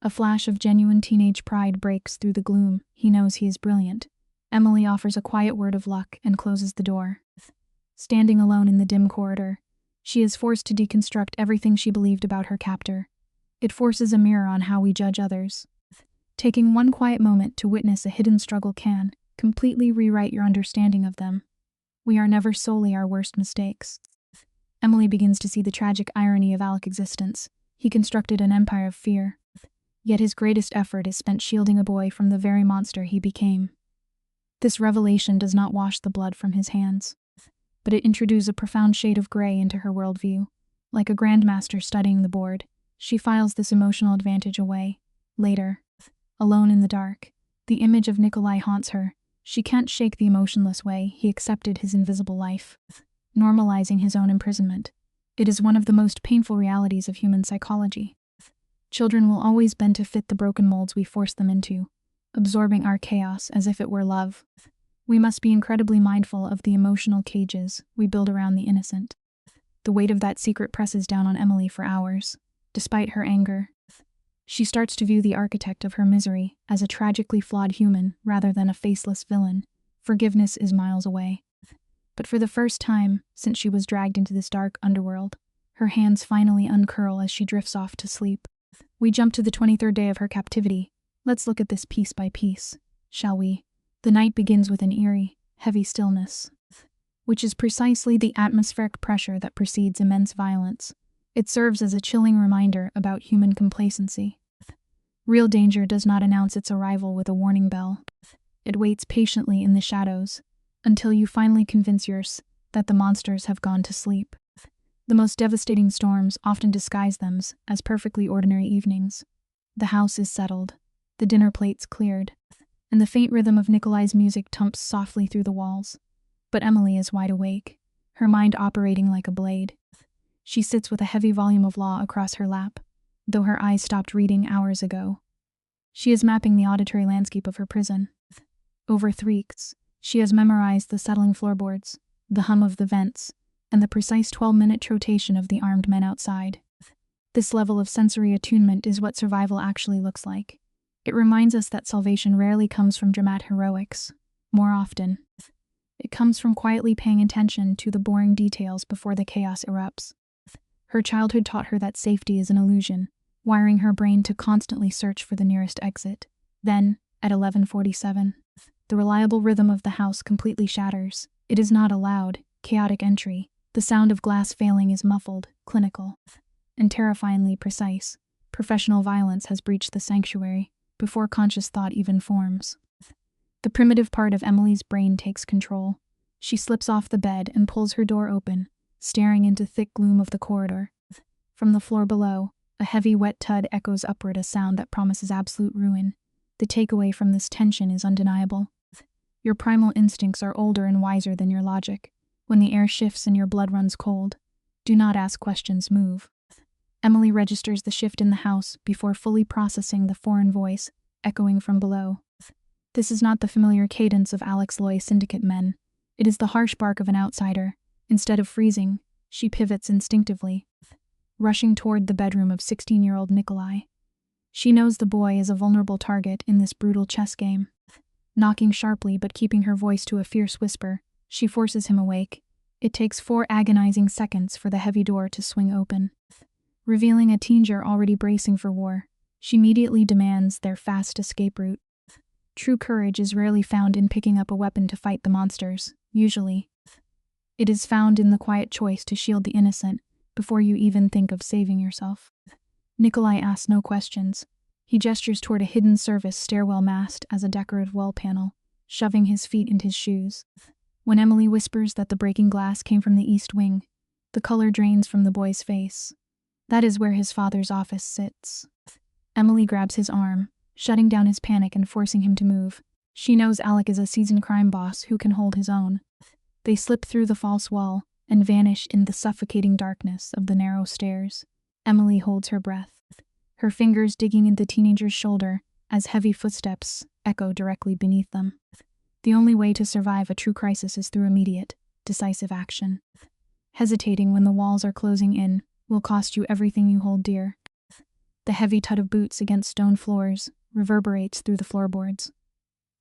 A flash of genuine teenage pride breaks through the gloom. He knows he is brilliant. Emily offers a quiet word of luck and closes the door. Standing alone in the dim corridor, she is forced to deconstruct everything she believed about her captor. It forces a mirror on how we judge others. Taking one quiet moment to witness a hidden struggle can completely rewrite your understanding of them. We are never solely our worst mistakes. Emily begins to see the tragic irony of Alec's existence. He constructed an empire of fear, yet his greatest effort is spent shielding a boy from the very monster he became. This revelation does not wash the blood from his hands, but it introduces a profound shade of gray into her worldview. Like a grandmaster studying the board, she files this emotional advantage away. Later, alone in the dark, the image of Nikolai haunts her. She can't shake the emotionless way he accepted his invisible life, normalizing his own imprisonment. It is one of the most painful realities of human psychology. Children will always bend to fit the broken molds we force them into, absorbing our chaos as if it were love. We must be incredibly mindful of the emotional cages we build around the innocent. The weight of that secret presses down on Emily for hours. Despite her anger, she starts to view the architect of her misery as a tragically flawed human rather than a faceless villain. Forgiveness is miles away. But for the first time since she was dragged into this dark underworld, her hands finally uncurl as she drifts off to sleep. We jump to the 23rd day of her captivity. Let's look at this piece by piece, shall we? The night begins with an eerie, heavy stillness, which is precisely the atmospheric pressure that precedes immense violence. It serves as a chilling reminder about human complacency. Real danger does not announce its arrival with a warning bell. It waits patiently in the shadows until you finally convince yourself that the monsters have gone to sleep. The most devastating storms often disguise them as perfectly ordinary evenings. The house is settled, the dinner plates cleared, and the faint rhythm of Nikolai's music thumps softly through the walls. But Emily is wide awake, her mind operating like a blade. She sits with a heavy volume of law across her lap, though her eyes stopped reading hours ago. She is mapping the auditory landscape of her prison. Over 3 weeks, she has memorized the settling floorboards, the hum of the vents, and the precise 12-minute rotation of the armed men outside. This level of sensory attunement is what survival actually looks like. It reminds us that salvation rarely comes from dramatic heroics. More often, it comes from quietly paying attention to the boring details before the chaos erupts. Her childhood taught her that safety is an illusion, wiring her brain to constantly search for the nearest exit. Then, at 11:47, the reliable rhythm of the house completely shatters. It is not a loud, chaotic entry. The sound of glass failing is muffled, clinical, and terrifyingly precise. Professional violence has breached the sanctuary before conscious thought even forms. The primitive part of Emily's brain takes control. She slips off the bed and pulls her door open, staring into thick gloom of the corridor. From the floor below, a heavy wet thud echoes upward, a sound that promises absolute ruin. The takeaway from this tension is undeniable. Your primal instincts are older and wiser than your logic. When the air shifts and your blood runs cold, do not ask questions, move. Emily registers the shift in the house before fully processing the foreign voice echoing from below. This is not the familiar cadence of Alec's loyal syndicate men. It is the harsh bark of an outsider. Instead of freezing, she pivots instinctively, rushing toward the bedroom of 16-year-old Nikolai. She knows the boy is a vulnerable target in this brutal chess game. Knocking sharply but keeping her voice to a fierce whisper, she forces him awake. It takes 4 agonizing seconds for the heavy door to swing open, revealing a teenager already bracing for war. She immediately demands their fast escape route. True courage is rarely found in picking up a weapon to fight the monsters. Usually, it is found in the quiet choice to shield the innocent before you even think of saving yourself. Nikolai asks no questions. He gestures toward a hidden service stairwell masked as a decorative wall panel, shoving his feet into his shoes. When Emily whispers that the breaking glass came from the east wing, the color drains from the boy's face. That is where his father's office sits. Emily grabs his arm, shutting down his panic and forcing him to move. She knows Alec is a seasoned crime boss who can hold his own. They slip through the false wall and vanish in the suffocating darkness of the narrow stairs. Emily holds her breath, her fingers digging into the teenager's shoulder as heavy footsteps echo directly beneath them. The only way to survive a true crisis is through immediate, decisive action. Hesitating when the walls are closing in will cost you everything you hold dear. The heavy thud of boots against stone floors reverberates through the floorboards.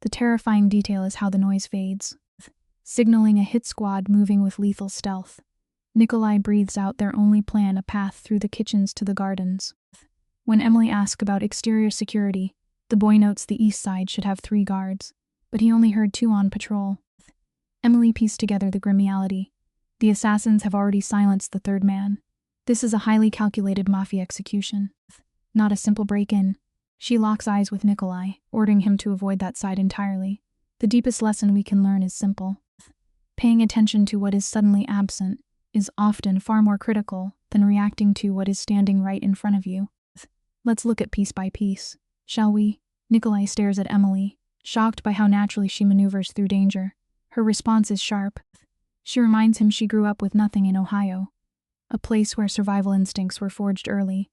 The terrifying detail is how the noise fades, signaling a hit squad moving with lethal stealth. Nikolai breathes out their only plan, a path through the kitchens to the gardens. When Emily asks about exterior security, the boy notes the east side should have 3 guards, but he only heard 2 on patrol. Emily pieced together the grim reality. The assassins have already silenced the 3rd man. This is a highly calculated mafia execution, not a simple break-in. She locks eyes with Nikolai, ordering him to avoid that side entirely. The deepest lesson we can learn is simple. Paying attention to what is suddenly absent is often far more critical than reacting to what is standing right in front of you. Let's look at piece by piece, shall we? Nikolai stares at Emily, shocked by how naturally she maneuvers through danger. Her response is sharp. She reminds him she grew up with nothing in Ohio, a place where survival instincts were forged early.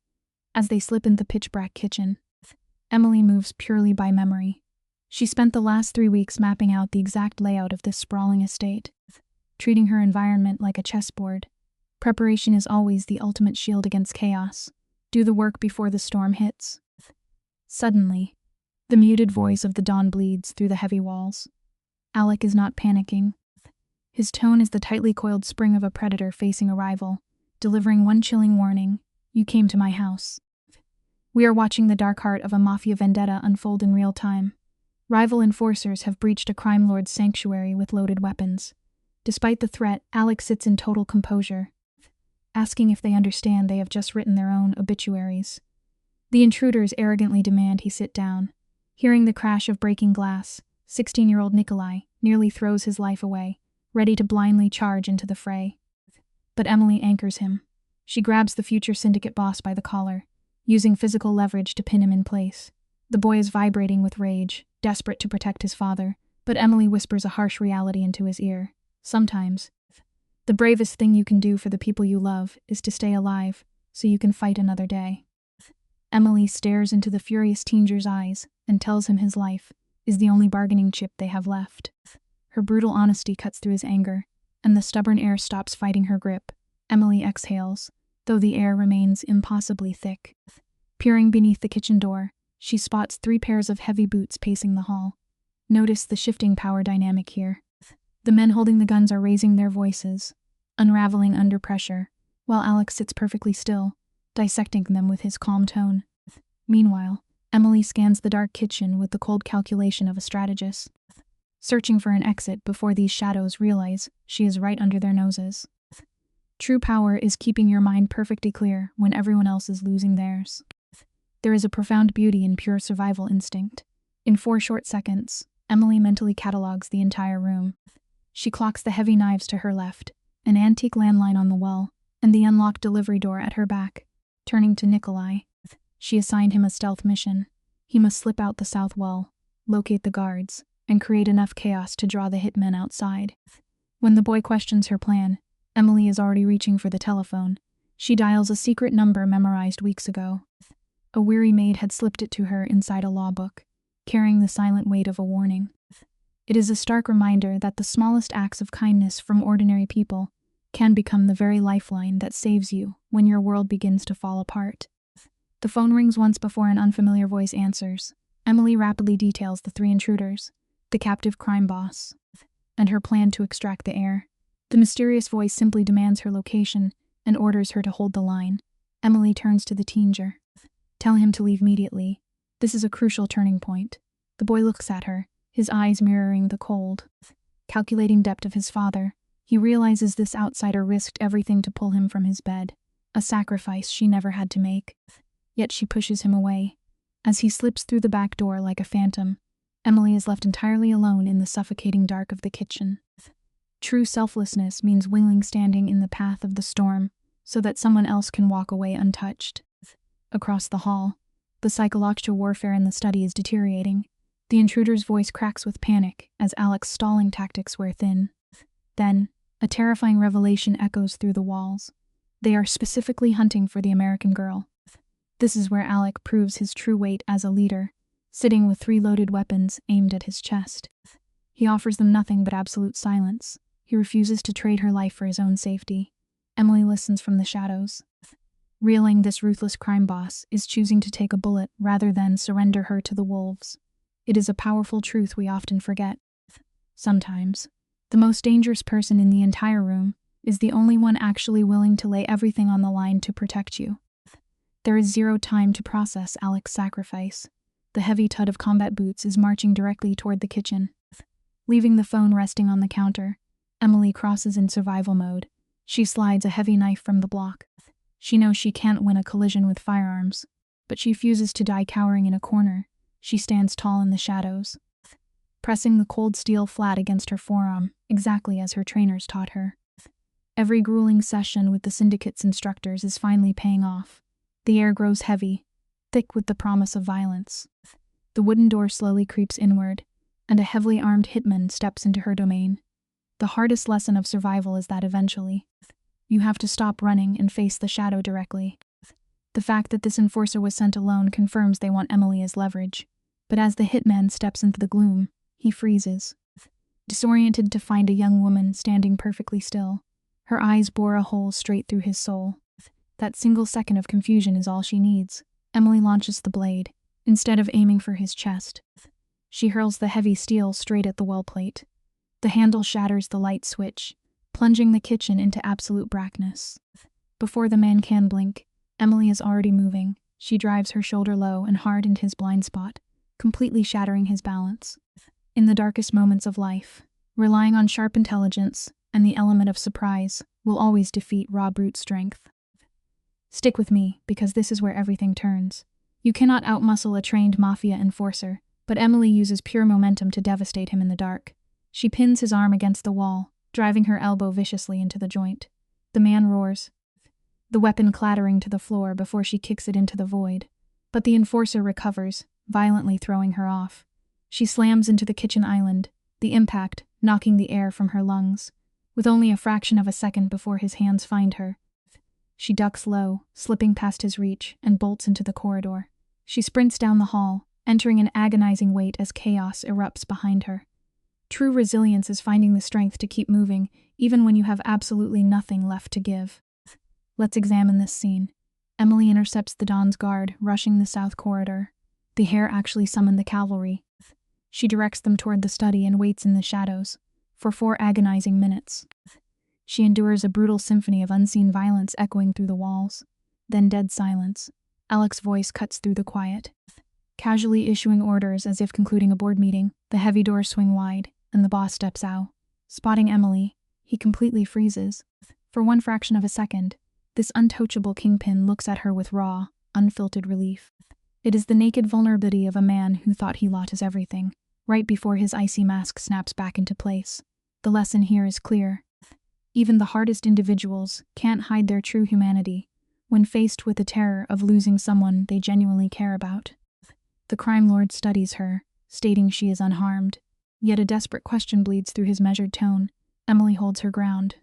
As they slip into the pitch-black kitchen, Emily moves purely by memory. She spent the last 3 weeks mapping out the exact layout of this sprawling estate, treating her environment like a chessboard. Preparation is always the ultimate shield against chaos. Do the work before the storm hits. Suddenly, the muted voice of the dawn bleeds through the heavy walls. Alec is not panicking. His tone is the tightly coiled spring of a predator facing a rival, delivering one chilling warning: you came to my house. We are watching the dark heart of a mafia vendetta unfold in real time. Rival enforcers have breached a crime lord's sanctuary with loaded weapons. Despite the threat, Alec sits in total composure, asking if they understand they have just written their own obituaries. The intruders arrogantly demand he sit down. Hearing the crash of breaking glass, 16-year-old Nikolai nearly throws his life away, ready to blindly charge into the fray. But Emily anchors him. She grabs the future syndicate boss by the collar, using physical leverage to pin him in place. The boy is vibrating with rage, desperate to protect his father, but Emily whispers a harsh reality into his ear. Sometimes, the bravest thing you can do for the people you love is to stay alive, so you can fight another day. Emily stares into the furious teenager's eyes and tells him his life is the only bargaining chip they have left. Her brutal honesty cuts through his anger, and the stubborn air stops fighting her grip. Emily exhales, though the air remains impossibly thick. Peering beneath the kitchen door, she spots 3 pairs of heavy boots pacing the hall. Notice the shifting power dynamic here. The men holding the guns are raising their voices, unraveling under pressure, while Alex sits perfectly still, dissecting them with his calm tone. Meanwhile, Emily scans the dark kitchen with the cold calculation of a strategist, searching for an exit before these shadows realize she is right under their noses. True power is keeping your mind perfectly clear when everyone else is losing theirs. There is a profound beauty in pure survival instinct. In 4 short seconds, Emily mentally catalogs the entire room. She clocks the heavy knives to her left, an antique landline on the wall, and the unlocked delivery door at her back. Turning to Nikolai, she assigned him a stealth mission. He must slip out the south wall, locate the guards, and create enough chaos to draw the hitmen outside. When the boy questions her plan, Emily is already reaching for the telephone. She dials a secret number memorized weeks ago. A weary maid had slipped it to her inside a law book, carrying the silent weight of a warning. It is a stark reminder that the smallest acts of kindness from ordinary people can become the very lifeline that saves you when your world begins to fall apart. The phone rings once before an unfamiliar voice answers. Emily rapidly details the 3 intruders, the captive crime boss, and her plan to extract the heir. The mysterious voice simply demands her location and orders her to hold the line. Emily turns to the teenager. Tell him to leave immediately. This is a crucial turning point. The boy looks at her, his eyes mirroring the cold, calculating depth of his father. He realizes this outsider risked everything to pull him from his bed, a sacrifice she never had to make. Yet she pushes him away. As he slips through the back door like a phantom, Emily is left entirely alone in the suffocating dark of the kitchen. True selflessness means willingly standing in the path of the storm so that someone else can walk away untouched. Across the hall, the psychological warfare in the study is deteriorating. The intruder's voice cracks with panic as Alex's stalling tactics wear thin. Then, a terrifying revelation echoes through the walls. They are specifically hunting for the American girl. This is where Alec proves his true weight as a leader, sitting with 3 loaded weapons aimed at his chest. He offers them nothing but absolute silence. He refuses to trade her life for his own safety. Emily listens from the shadows. Reeling, this ruthless crime boss is choosing to take a bullet rather than surrender her to the wolves. It is a powerful truth we often forget. Sometimes, the most dangerous person in the entire room is the only one actually willing to lay everything on the line to protect you. There is 0 time to process Alec's sacrifice. The heavy thud of combat boots is marching directly toward the kitchen. Leaving the phone resting on the counter, Emily crosses in survival mode. She slides a heavy knife from the block. She knows she can't win a collision with firearms, but she refuses to die cowering in a corner. She stands tall in the shadows, pressing the cold steel flat against her forearm, exactly as her trainers taught her. Every grueling session with the syndicate's instructors is finally paying off. The air grows heavy, thick with the promise of violence. The wooden door slowly creeps inward, and a heavily armed hitman steps into her domain. The hardest lesson of survival is that eventually, you have to stop running and face the shadow directly. The fact that this enforcer was sent alone confirms they want Emily as leverage, but as the hitman steps into the gloom, he freezes, disoriented to find a young woman standing perfectly still. Her eyes bore a hole straight through his soul. That single second of confusion is all she needs. Emily launches the blade, instead of aiming for his chest. She hurls the heavy steel straight at the well plate. The handle shatters the light switch, plunging the kitchen into absolute blackness. Before the man can blink, Emily is already moving. She drives her shoulder low and hard into his blind spot, completely shattering his balance. In the darkest moments of life, relying on sharp intelligence and the element of surprise will always defeat raw brute strength. Stick with me, because this is where everything turns. You cannot outmuscle a trained mafia enforcer, but Emily uses pure momentum to devastate him in the dark. She pins his arm against the wall, driving her elbow viciously into the joint. The man roars, the weapon clattering to the floor before she kicks it into the void. But the enforcer recovers, violently throwing her off. She slams into the kitchen island, the impact knocking the air from her lungs. With only a fraction of a second before his hands find her, she ducks low, slipping past his reach, and bolts into the corridor. She sprints down the hall, entering an agonizing wait as chaos erupts behind her. True resilience is finding the strength to keep moving, even when you have absolutely nothing left to give. Let's examine this scene. Emily intercepts the Don's guard, rushing the south corridor. The Hare actually summoned the cavalry. She directs them toward the study and waits in the shadows for 4 agonizing minutes. She endures a brutal symphony of unseen violence echoing through the walls. Then dead silence. Alec's voice cuts through the quiet, casually issuing orders as if concluding a board meeting. The heavy doors swing wide, and the boss steps out. Spotting Emily, he completely freezes. For one fraction of a second, this untouchable kingpin looks at her with raw, unfiltered relief. It is the naked vulnerability of a man who thought he lost his everything, right before his icy mask snaps back into place. The lesson here is clear. Even the hardest individuals can't hide their true humanity when faced with the terror of losing someone they genuinely care about. The crime lord studies her, stating she is unharmed. Yet a desperate question bleeds through his measured tone. Emily holds her ground,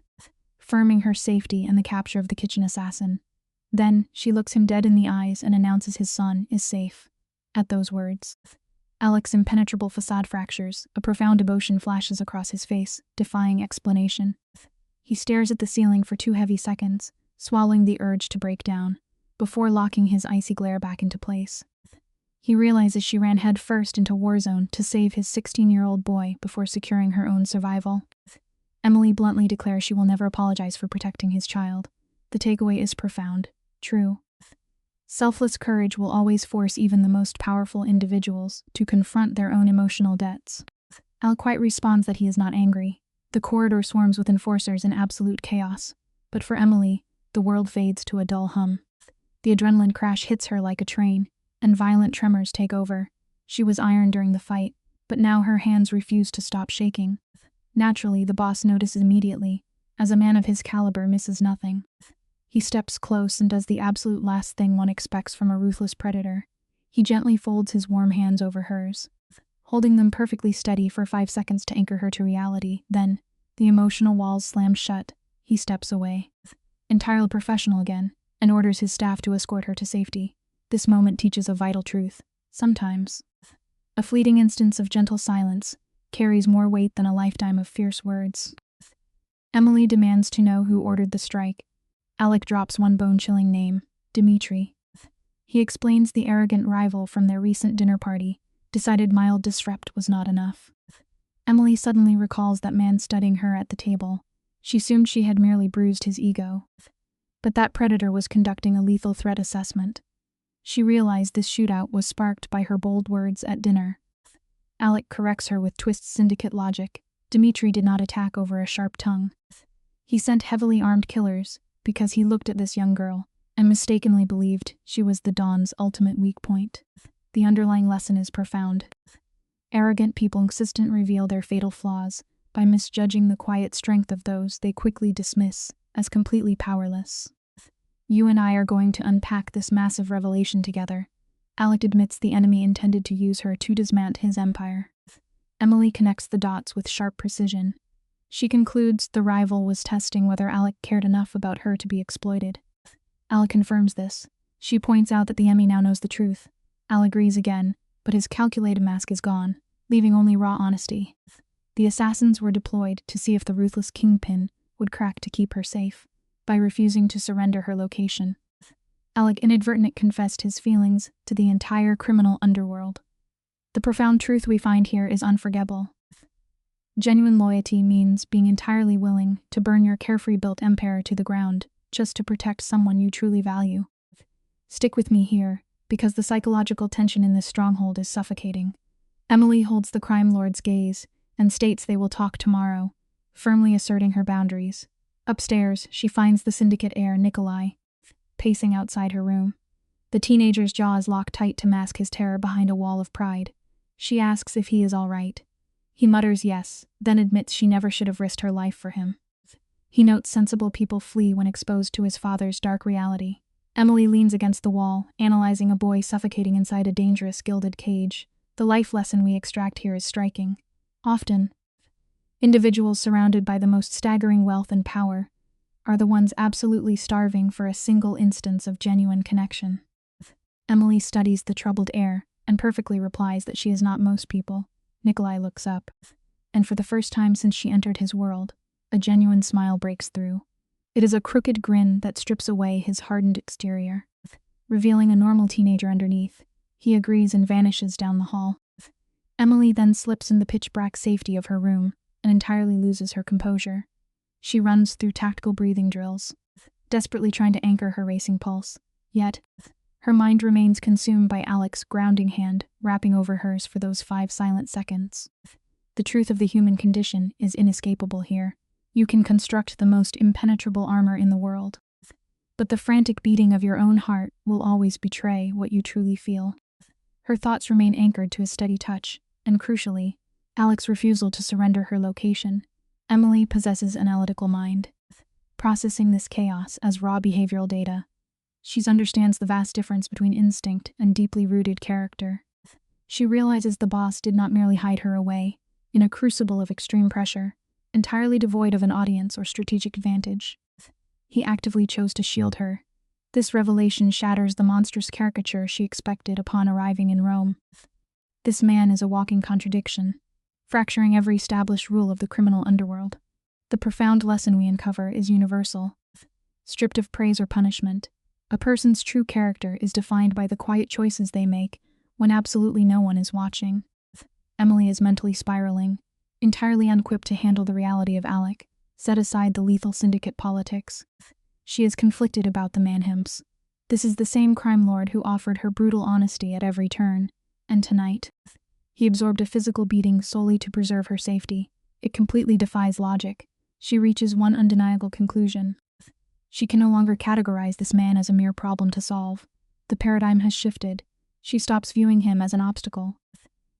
firming her safety and the capture of the kitchen assassin. Then she looks him dead in the eyes and announces his son is safe. At those words, Alec's impenetrable facade fractures. A profound emotion flashes across his face, defying explanation. He stares at the ceiling for 2 heavy seconds, swallowing the urge to break down, before locking his icy glare back into place. He realizes she ran headfirst into war zone to save his 16-year-old boy before securing her own survival. Emily bluntly declares she will never apologize for protecting his child. The takeaway is profound. True. Selfless courage will always force even the most powerful individuals to confront their own emotional debts. Al quite responds that he is not angry. The corridor swarms with enforcers in absolute chaos. But for Emily, the world fades to a dull hum. The adrenaline crash hits her like a train, and violent tremors take over. She was iron during the fight, but now her hands refuse to stop shaking. Naturally, the boss notices immediately, as a man of his caliber misses nothing. He steps close and does the absolute last thing one expects from a ruthless predator. He gently folds his warm hands over hers, holding them perfectly steady for 5 seconds to anchor her to reality. Then, the emotional walls slam shut. He steps away. entirely professional again, and orders his staff to escort her to safety. This moment teaches a vital truth. Sometimes, a fleeting instance of gentle silence carries more weight than a lifetime of fierce words. Emily demands to know who ordered the strike. Alec drops one bone-chilling name, Dimitri. He explains the arrogant rival from their recent dinner party, decided mild disrespect was not enough. Emily suddenly recalls that man studying her at the table. She assumed she had merely bruised his ego. But that predator was conducting a lethal threat assessment. She realized this shootout was sparked by her bold words at dinner. Alec corrects her with twist syndicate logic. Dimitri did not attack over a sharp tongue. He sent heavily armed killers because he looked at this young girl and mistakenly believed she was the Don's ultimate weak point. The underlying lesson is profound. Arrogant people consistently reveal their fatal flaws by misjudging the quiet strength of those they quickly dismiss as completely powerless. You and I are going to unpack this massive revelation together. Alec admits the enemy intended to use her to dismantle his empire. Emily connects the dots with sharp precision. She concludes the rival was testing whether Alec cared enough about her to be exploited. Alec confirms this. She points out that the enemy now knows the truth. Alec agrees again, but his calculated mask is gone, leaving only raw honesty. The assassins were deployed to see if the ruthless kingpin would crack to keep her safe. By refusing to surrender her location, Alec inadvertently confessed his feelings to the entire criminal underworld. The profound truth we find here is unforgettable. Genuine loyalty means being entirely willing to burn your carefree built empire to the ground just to protect someone you truly value. Stick with me here, because the psychological tension in this stronghold is suffocating. Emily holds the crime lord's gaze and states they will talk tomorrow, firmly asserting her boundaries. Upstairs, she finds the syndicate heir, Nikolai, pacing outside her room. The teenager's jaws lock tight to mask his terror behind a wall of pride. She asks if he is all right. He mutters yes, then admits she never should have risked her life for him. He notes sensible people flee when exposed to his father's dark reality. Emily leans against the wall, analyzing a boy suffocating inside a dangerous gilded cage. The life lesson we extract here is striking. Often, individuals surrounded by the most staggering wealth and power are the ones absolutely starving for a single instance of genuine connection. Emily studies the troubled air and perfectly replies that she is not most people. Nikolai looks up, and for the first time since she entered his world, a genuine smile breaks through. It is a crooked grin that strips away his hardened exterior, revealing a normal teenager underneath. He agrees and vanishes down the hall. Emily then slips in the pitch-black safety of her room and entirely loses her composure. She runs through tactical breathing drills, desperately trying to anchor her racing pulse. Yet, her mind remains consumed by Alec's grounding hand wrapping over hers for those 5 silent seconds. The truth of the human condition is inescapable here. You can construct the most impenetrable armor in the world, but the frantic beating of your own heart will always betray what you truly feel. Her thoughts remain anchored to his steady touch, and crucially, Alec's refusal to surrender her location. Emily possesses an analytical mind, processing this chaos as raw behavioral data. She understands the vast difference between instinct and deeply rooted character. She realizes the boss did not merely hide her away in a crucible of extreme pressure, entirely devoid of an audience or strategic advantage. He actively chose to shield her. This revelation shatters the monstrous caricature she expected upon arriving in Rome. This man is a walking contradiction, fracturing every established rule of the criminal underworld. The profound lesson we uncover is universal. Stripped of praise or punishment, a person's true character is defined by the quiet choices they make when absolutely no one is watching. Emily is mentally spiraling, entirely unequipped to handle the reality of Alec. Set aside the lethal syndicate politics. She is conflicted about the manhimps. This is the same crime lord who offered her brutal honesty at every turn, and tonight, he absorbed a physical beating solely to preserve her safety. It completely defies logic. She reaches one undeniable conclusion. She can no longer categorize this man as a mere problem to solve. The paradigm has shifted. She stops viewing him as an obstacle,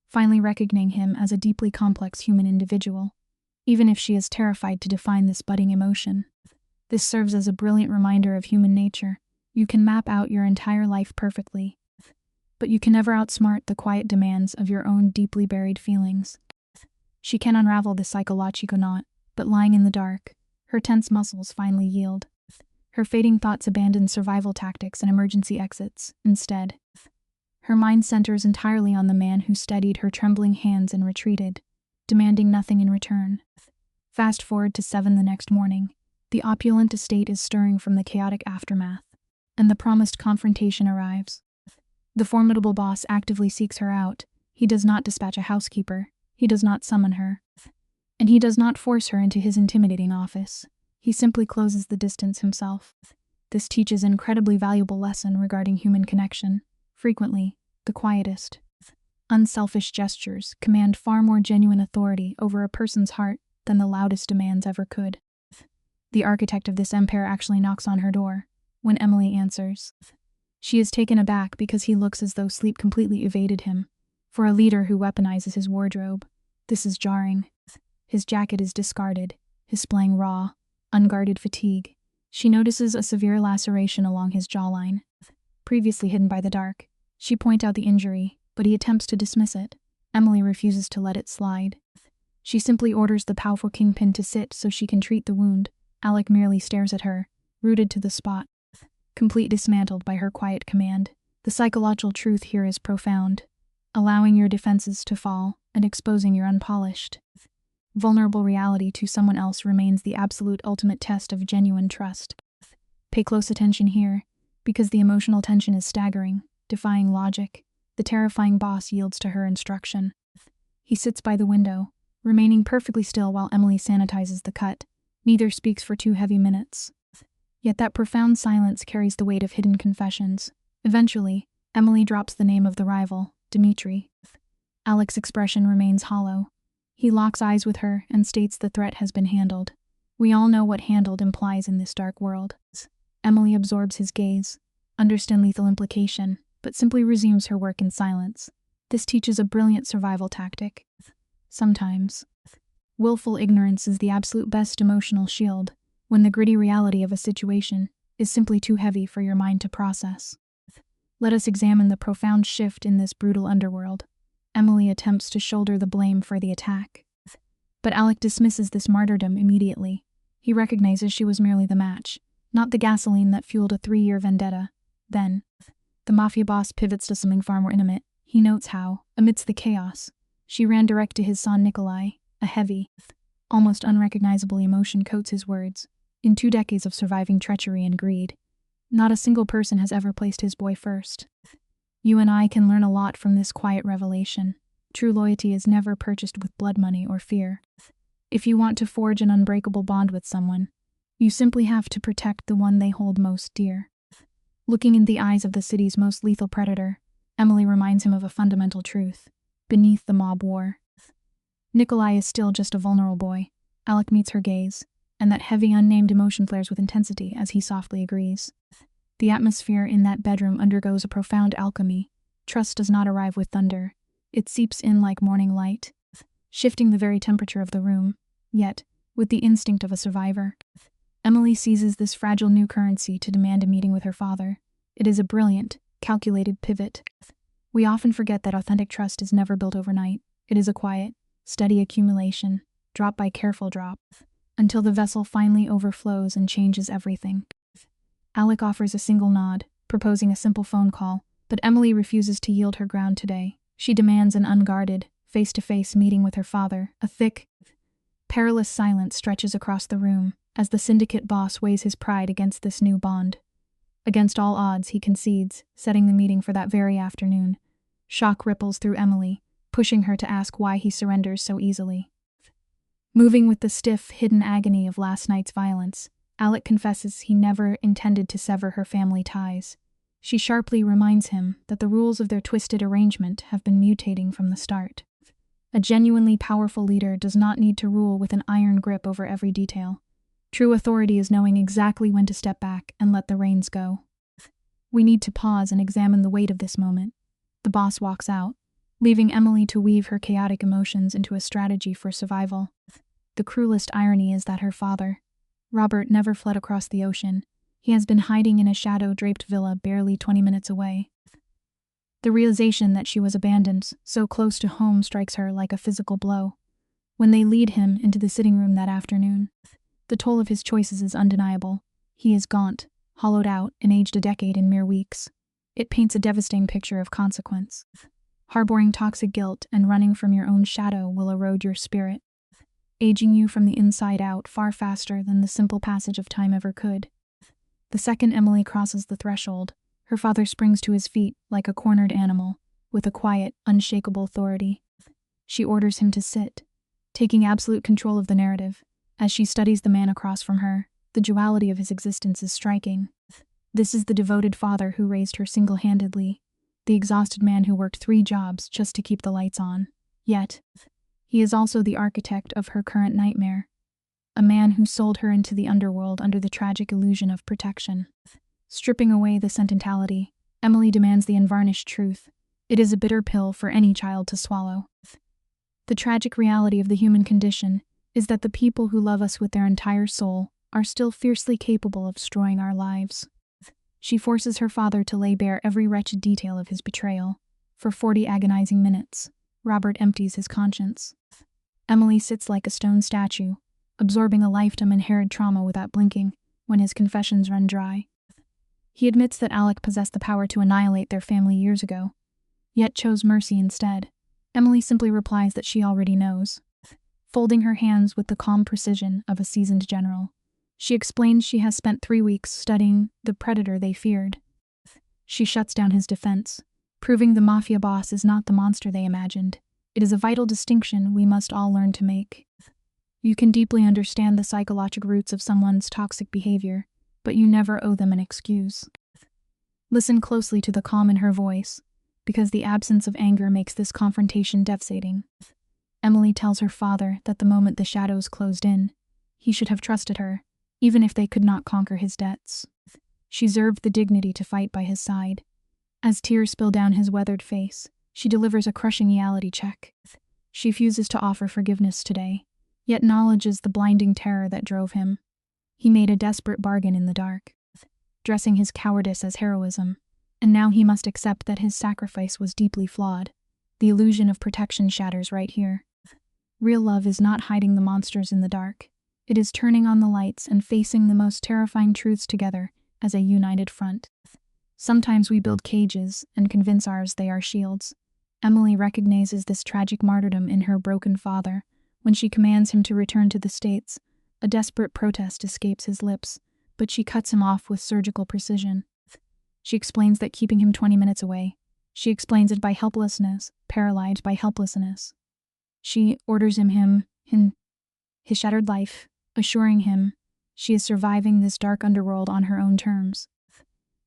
finally recognizing him as a deeply complex human individual. Even if she is terrified to define this budding emotion, this serves as a brilliant reminder of human nature. You can map out your entire life perfectly, but you can never outsmart the quiet demands of your own deeply buried feelings. She can unravel the psychological knot, but lying in the dark, her tense muscles finally yield. Her fading thoughts abandon survival tactics and emergency exits. Instead, her mind centers entirely on the man who steadied her trembling hands and retreated, demanding nothing in return. Fast forward to 7 the next morning. The opulent estate is stirring from the chaotic aftermath, and the promised confrontation arrives. The formidable boss actively seeks her out. He does not dispatch a housekeeper. He does not summon her. And he does not force her into his intimidating office. He simply closes the distance himself. This teaches an incredibly valuable lesson regarding human connection. Frequently, the quietest, unselfish gestures command far more genuine authority over a person's heart than the loudest demands ever could. The architect of this empire actually knocks on her door. When Emily answers, she is taken aback because he looks as though sleep completely evaded him. For a leader who weaponizes his wardrobe, this is jarring. His jacket is discarded, displaying raw, unguarded fatigue. She notices a severe laceration along his jawline, previously hidden by the dark. She points out the injury, but he attempts to dismiss it. Emily refuses to let it slide. She simply orders the powerful kingpin to sit so she can treat the wound. Alec merely stares at her, rooted to the spot, completely dismantled by her quiet command. The psychological truth here is profound. Allowing your defenses to fall and exposing your unpolished, vulnerable reality to someone else remains the absolute ultimate test of genuine trust. Pay close attention here, because the emotional tension is staggering. Defying logic, the terrifying boss yields to her instruction. He sits by the window, remaining perfectly still while Emily sanitizes the cut. Neither speaks for 2 heavy minutes. Yet that profound silence carries the weight of hidden confessions. Eventually, Emily drops the name of the rival, Dimitri. Alec's expression remains hollow. He locks eyes with her and states the threat has been handled. We all know what handled implies in this dark world. Emily absorbs his gaze, understands lethal implication, but simply resumes her work in silence. This teaches a brilliant survival tactic. Sometimes, willful ignorance is the absolute best emotional shield, when the gritty reality of a situation is simply too heavy for your mind to process. Let us examine the profound shift in this brutal underworld. Emily attempts to shoulder the blame for the attack, but Alec dismisses this martyrdom immediately. He recognizes she was merely the match, not the gasoline that fueled a 3-year vendetta. Then, the mafia boss pivots to something far more intimate. He notes how, amidst the chaos, she ran direct to his son Nikolai. A heavy, almost unrecognizable emotion coats his words. In 2 decades of surviving treachery and greed, not a single person has ever placed his boy first. You and I can learn a lot from this quiet revelation. True loyalty is never purchased with blood money or fear. If you want to forge an unbreakable bond with someone, you simply have to protect the one they hold most dear. Looking in the eyes of the city's most lethal predator, Emily reminds him of a fundamental truth. Beneath the mob war, Nikolai is still just a vulnerable boy. Alec meets her gaze, and that heavy unnamed emotion flares with intensity as he softly agrees. The atmosphere in that bedroom undergoes a profound alchemy. Trust does not arrive with thunder. It seeps in like morning light, shifting the very temperature of the room. Yet, with the instinct of a survivor, Emily seizes this fragile new currency to demand a meeting with her father. It is a brilliant, calculated pivot. We often forget that authentic trust is never built overnight. It is a quiet, steady accumulation, drop by careful drop, until the vessel finally overflows and changes everything. Alec offers a single nod, proposing a simple phone call, but Emily refuses to yield her ground today. She demands an unguarded, face-to-face meeting with her father. A thick, perilous silence stretches across the room as the syndicate boss weighs his pride against this new bond. Against all odds, he concedes, setting the meeting for that very afternoon. Shock ripples through Emily, pushing her to ask why he surrenders so easily. Moving with the stiff, hidden agony of last night's violence, Alec confesses he never intended to sever her family ties. She sharply reminds him that the rules of their twisted arrangement have been mutating from the start. A genuinely powerful leader does not need to rule with an iron grip over every detail. True authority is knowing exactly when to step back and let the reins go. We need to pause and examine the weight of this moment. The boss walks out, leaving Emily to weave her chaotic emotions into a strategy for survival. The cruelest irony is that her father, Robert, never fled across the ocean. He has been hiding in a shadow-draped villa barely 20 minutes away. The realization that she was abandoned so close to home strikes her like a physical blow. When they lead him into the sitting room that afternoon, the toll of his choices is undeniable. He is gaunt, hollowed out, and aged a decade in mere weeks. It paints a devastating picture of consequence. Harboring toxic guilt and running from your own shadow will erode your spirit, aging you from the inside out far faster than the simple passage of time ever could. The second Emily crosses the threshold, her father springs to his feet like a cornered animal, with a quiet, unshakable authority. She orders him to sit, taking absolute control of the narrative. As she studies the man across from her, the duality of his existence is striking. This is the devoted father who raised her single-handedly, the exhausted man who worked 3 jobs just to keep the lights on. Yet, he is also the architect of her current nightmare, a man who sold her into the underworld under the tragic illusion of protection. Stripping away the sentimentality, Emily demands the unvarnished truth. It is a bitter pill for any child to swallow. The tragic reality of the human condition is that the people who love us with their entire soul are still fiercely capable of destroying our lives. She forces her father to lay bare every wretched detail of his betrayal. For 40 agonizing minutes, Robert empties his conscience. Emily sits like a stone statue, absorbing a lifetime inherited trauma without blinking when his confessions run dry. He admits that Alec possessed the power to annihilate their family years ago, yet chose mercy instead. Emily simply replies that she already knows, folding her hands with the calm precision of a seasoned general. She explains she has spent 3 weeks studying the predator they feared. She shuts down his defense, proving the mafia boss is not the monster they imagined. It is a vital distinction we must all learn to make. You can deeply understand the psychological roots of someone's toxic behavior, but you never owe them an excuse. Listen closely to the calm in her voice, because the absence of anger makes this confrontation devastating. Emily tells her father that the moment the shadows closed in, he should have trusted her, even if they could not conquer his debts. She reserved the dignity to fight by his side. As tears spill down his weathered face, she delivers a crushing reality check. She refuses to offer forgiveness today, yet acknowledges the blinding terror that drove him. He made a desperate bargain in the dark, dressing his cowardice as heroism, and now he must accept that his sacrifice was deeply flawed. The illusion of protection shatters right here. Real love is not hiding the monsters in the dark. It is turning on the lights and facing the most terrifying truths together as a united front. Sometimes we build cages and convince ours they are shields. Emily recognizes this tragic martyrdom in her broken father. When she commands him to return to the States, a desperate protest escapes his lips, but she cuts him off with surgical precision. She explains that keeping him 20 minutes away. She explains it by helplessness, paralyzed by helplessness. She orders him in his shattered life, assuring him she is surviving this dark underworld on her own terms.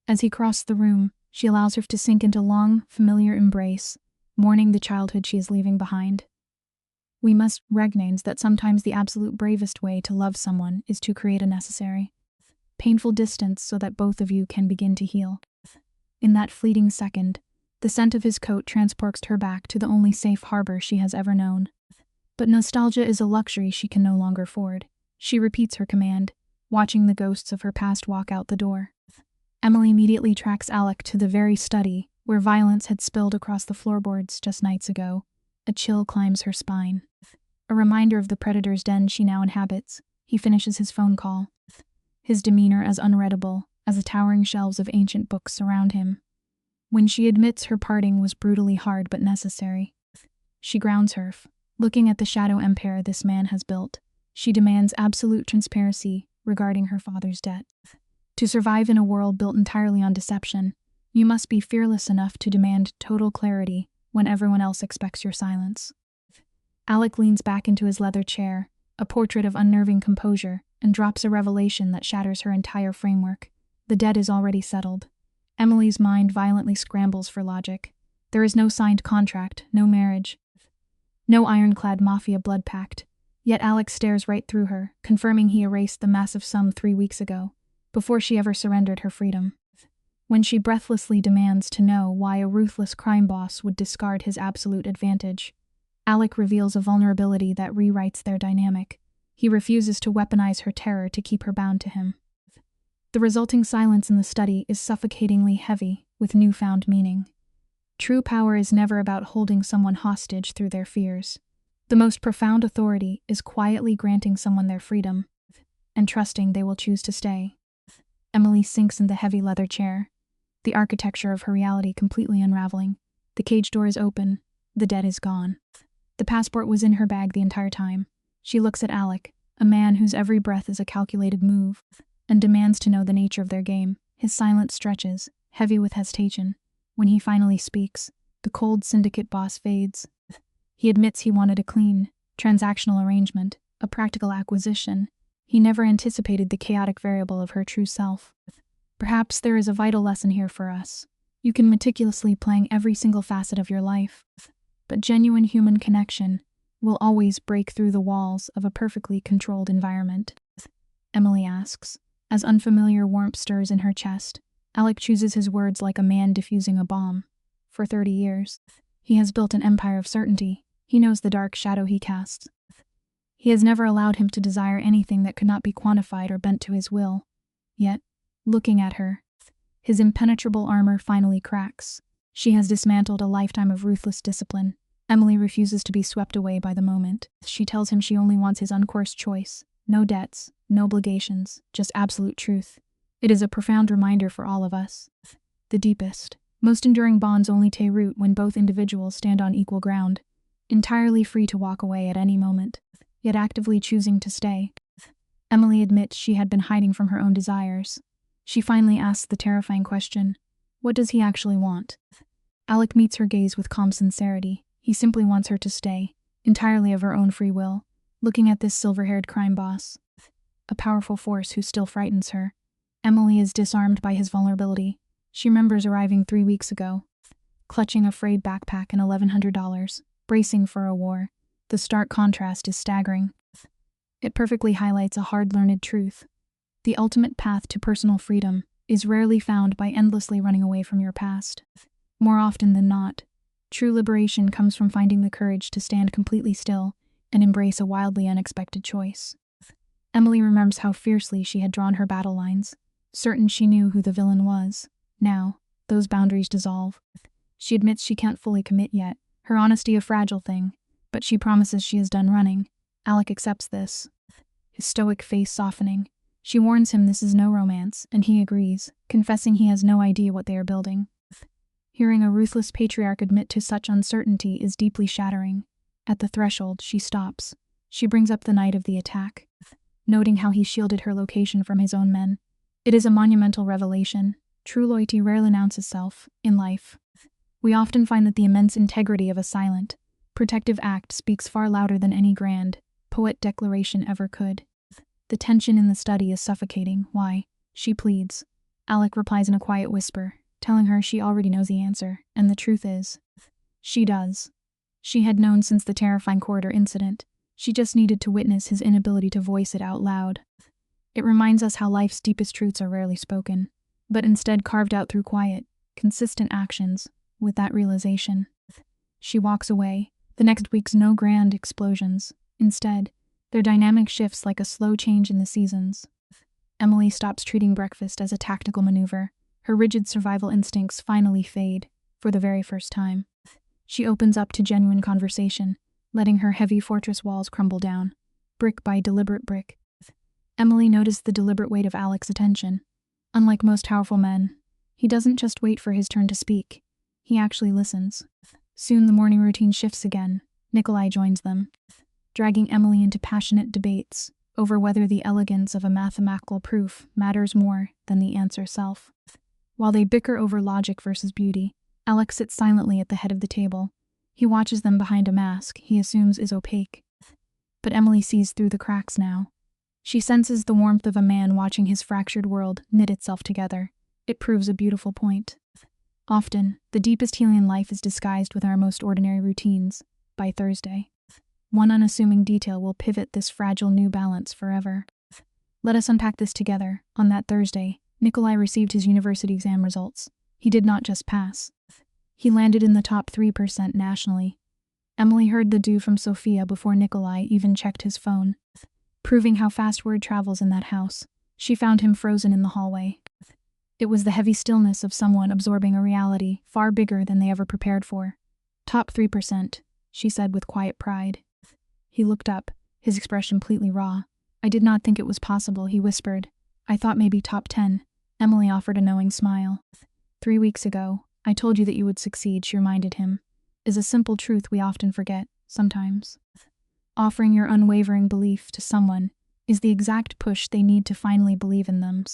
As he crosses the room, she allows her to sink into a long, familiar embrace, mourning the childhood she is leaving behind. We must recognize that sometimes the absolute bravest way to love someone is to create a necessary, painful distance so that both of you can begin to heal. In that fleeting second, the scent of his coat transports her back to the only safe harbor she has ever known. But nostalgia is a luxury she can no longer afford. She repeats her command, watching the ghosts of her past walk out the door. Emily immediately tracks Alec to the very study where violence had spilled across the floorboards just nights ago. A chill climbs her spine. A reminder of the predator's den she now inhabits. He finishes his phone call, his demeanor as unreadable as the towering shelves of ancient books surround him. When she admits her parting was brutally hard but necessary, she grounds her, looking at the shadow empire this man has built. She demands absolute transparency regarding her father's debt. To survive in a world built entirely on deception, you must be fearless enough to demand total clarity when everyone else expects your silence. Alec leans back into his leather chair, a portrait of unnerving composure, and drops a revelation that shatters her entire framework. The debt is already settled. Emily's mind violently scrambles for logic. There is no signed contract, no marriage, no ironclad mafia blood pact. Yet Alec stares right through her, confirming he erased the massive sum 3 weeks ago, before she ever surrendered her freedom. When she breathlessly demands to know why a ruthless crime boss would discard his absolute advantage, Alec reveals a vulnerability that rewrites their dynamic. He refuses to weaponize her terror to keep her bound to him. The resulting silence in the study is suffocatingly heavy with newfound meaning. True power is never about holding someone hostage through their fears. The most profound authority is quietly granting someone their freedom and trusting they will choose to stay. Emily sinks in the heavy leather chair, the architecture of her reality completely unraveling. The cage door is open. The dead is gone. The passport was in her bag the entire time. She looks at Alec, a man whose every breath is a calculated move, and demands to know the nature of their game. His silence stretches, heavy with hesitation. When he finally speaks, the cold syndicate boss fades. He admits he wanted a clean, transactional arrangement, a practical acquisition. He never anticipated the chaotic variable of her true self. Perhaps there is a vital lesson here for us. You can meticulously plan every single facet of your life, but genuine human connection will always break through the walls of a perfectly controlled environment. Emily asks, as unfamiliar warmth stirs in her chest. Alec chooses his words like a man defusing a bomb. For 30 years, he has built an empire of certainty. He knows the dark shadow he casts. He has never allowed him to desire anything that could not be quantified or bent to his will. Yet, looking at her, his impenetrable armor finally cracks. She has dismantled a lifetime of ruthless discipline. Emily refuses to be swept away by the moment. She tells him she only wants his uncoerced choice. No debts, no obligations, just absolute truth. It is a profound reminder for all of us. The deepest, most enduring bonds only take root when both individuals stand on equal ground, entirely free to walk away at any moment, yet actively choosing to stay. Emily admits she had been hiding from her own desires. She finally asks the terrifying question, what does he actually want? Alec meets her gaze with calm sincerity. He simply wants her to stay, entirely of her own free will, looking at this silver-haired crime boss, a powerful force who still frightens her. Emily is disarmed by his vulnerability. She remembers arriving 3 weeks ago, clutching a frayed backpack and $1,100, bracing for a war. The stark contrast is staggering. It perfectly highlights a hard-learned truth. The ultimate path to personal freedom is rarely found by endlessly running away from your past. More often than not, true liberation comes from finding the courage to stand completely still and embrace a wildly unexpected choice. Emily remembers how fiercely she had drawn her battle lines, certain she knew who the villain was. Now, those boundaries dissolve. She admits she can't fully commit yet, her honesty a fragile thing, but she promises she is done running. Alec accepts this, his stoic face softening. She warns him this is no romance, and he agrees, confessing he has no idea what they are building. Hearing a ruthless patriarch admit to such uncertainty is deeply shattering. At the threshold, she stops. She brings up the night of the attack, noting how he shielded her location from his own men. It is a monumental revelation. True loyalty rarely announces itself in life. We often find that the immense integrity of a silent, protective act speaks far louder than any grand, poetic declaration ever could. The tension in the study is suffocating. Why? She pleads. Alec replies in a quiet whisper, telling her she already knows the answer, and the truth is, she does. She had known since the terrifying corridor incident. She just needed to witness his inability to voice it out loud. It reminds us how life's deepest truths are rarely spoken, but instead carved out through quiet, consistent actions. With that realization, she walks away. The next week's no grand explosions. Instead, their dynamic shifts like a slow change in the seasons. Emily stops treating breakfast as a tactical maneuver. Her rigid survival instincts finally fade, for the very first time. She opens up to genuine conversation, letting her heavy fortress walls crumble down, brick by deliberate brick. Emily noticed the deliberate weight of Alec's attention. Unlike most powerful men, he doesn't just wait for his turn to speak. He actually listens. Soon the morning routine shifts again. Nikolai joins them, dragging Emily into passionate debates over whether the elegance of a mathematical proof matters more than the answer itself. While they bicker over logic versus beauty, Alec sits silently at the head of the table. He watches them behind a mask he assumes is opaque. But Emily sees through the cracks now. She senses the warmth of a man watching his fractured world knit itself together. It proves a beautiful point. Often, the deepest healing in life is disguised with our most ordinary routines. By Thursday, one unassuming detail will pivot this fragile new balance forever. Let us unpack this together. On that Thursday, Nikolai received his university exam results. He did not just pass. He landed in the top 3% nationally. Emily heard the due from Sophia before Nikolai even checked his phone, proving how fast word travels in that house. She found him frozen in the hallway. It was the heavy stillness of someone absorbing a reality far bigger than they ever prepared for. Top 3%, she said with quiet pride. He looked up, his expression completely raw. I did not think it was possible, he whispered. I thought maybe top 10. Emily offered a knowing smile. 3 weeks ago, I told you that you would succeed, she reminded him. Is a simple truth we often forget, sometimes. Offering your unwavering belief to someone is the exact push they need to finally believe in them.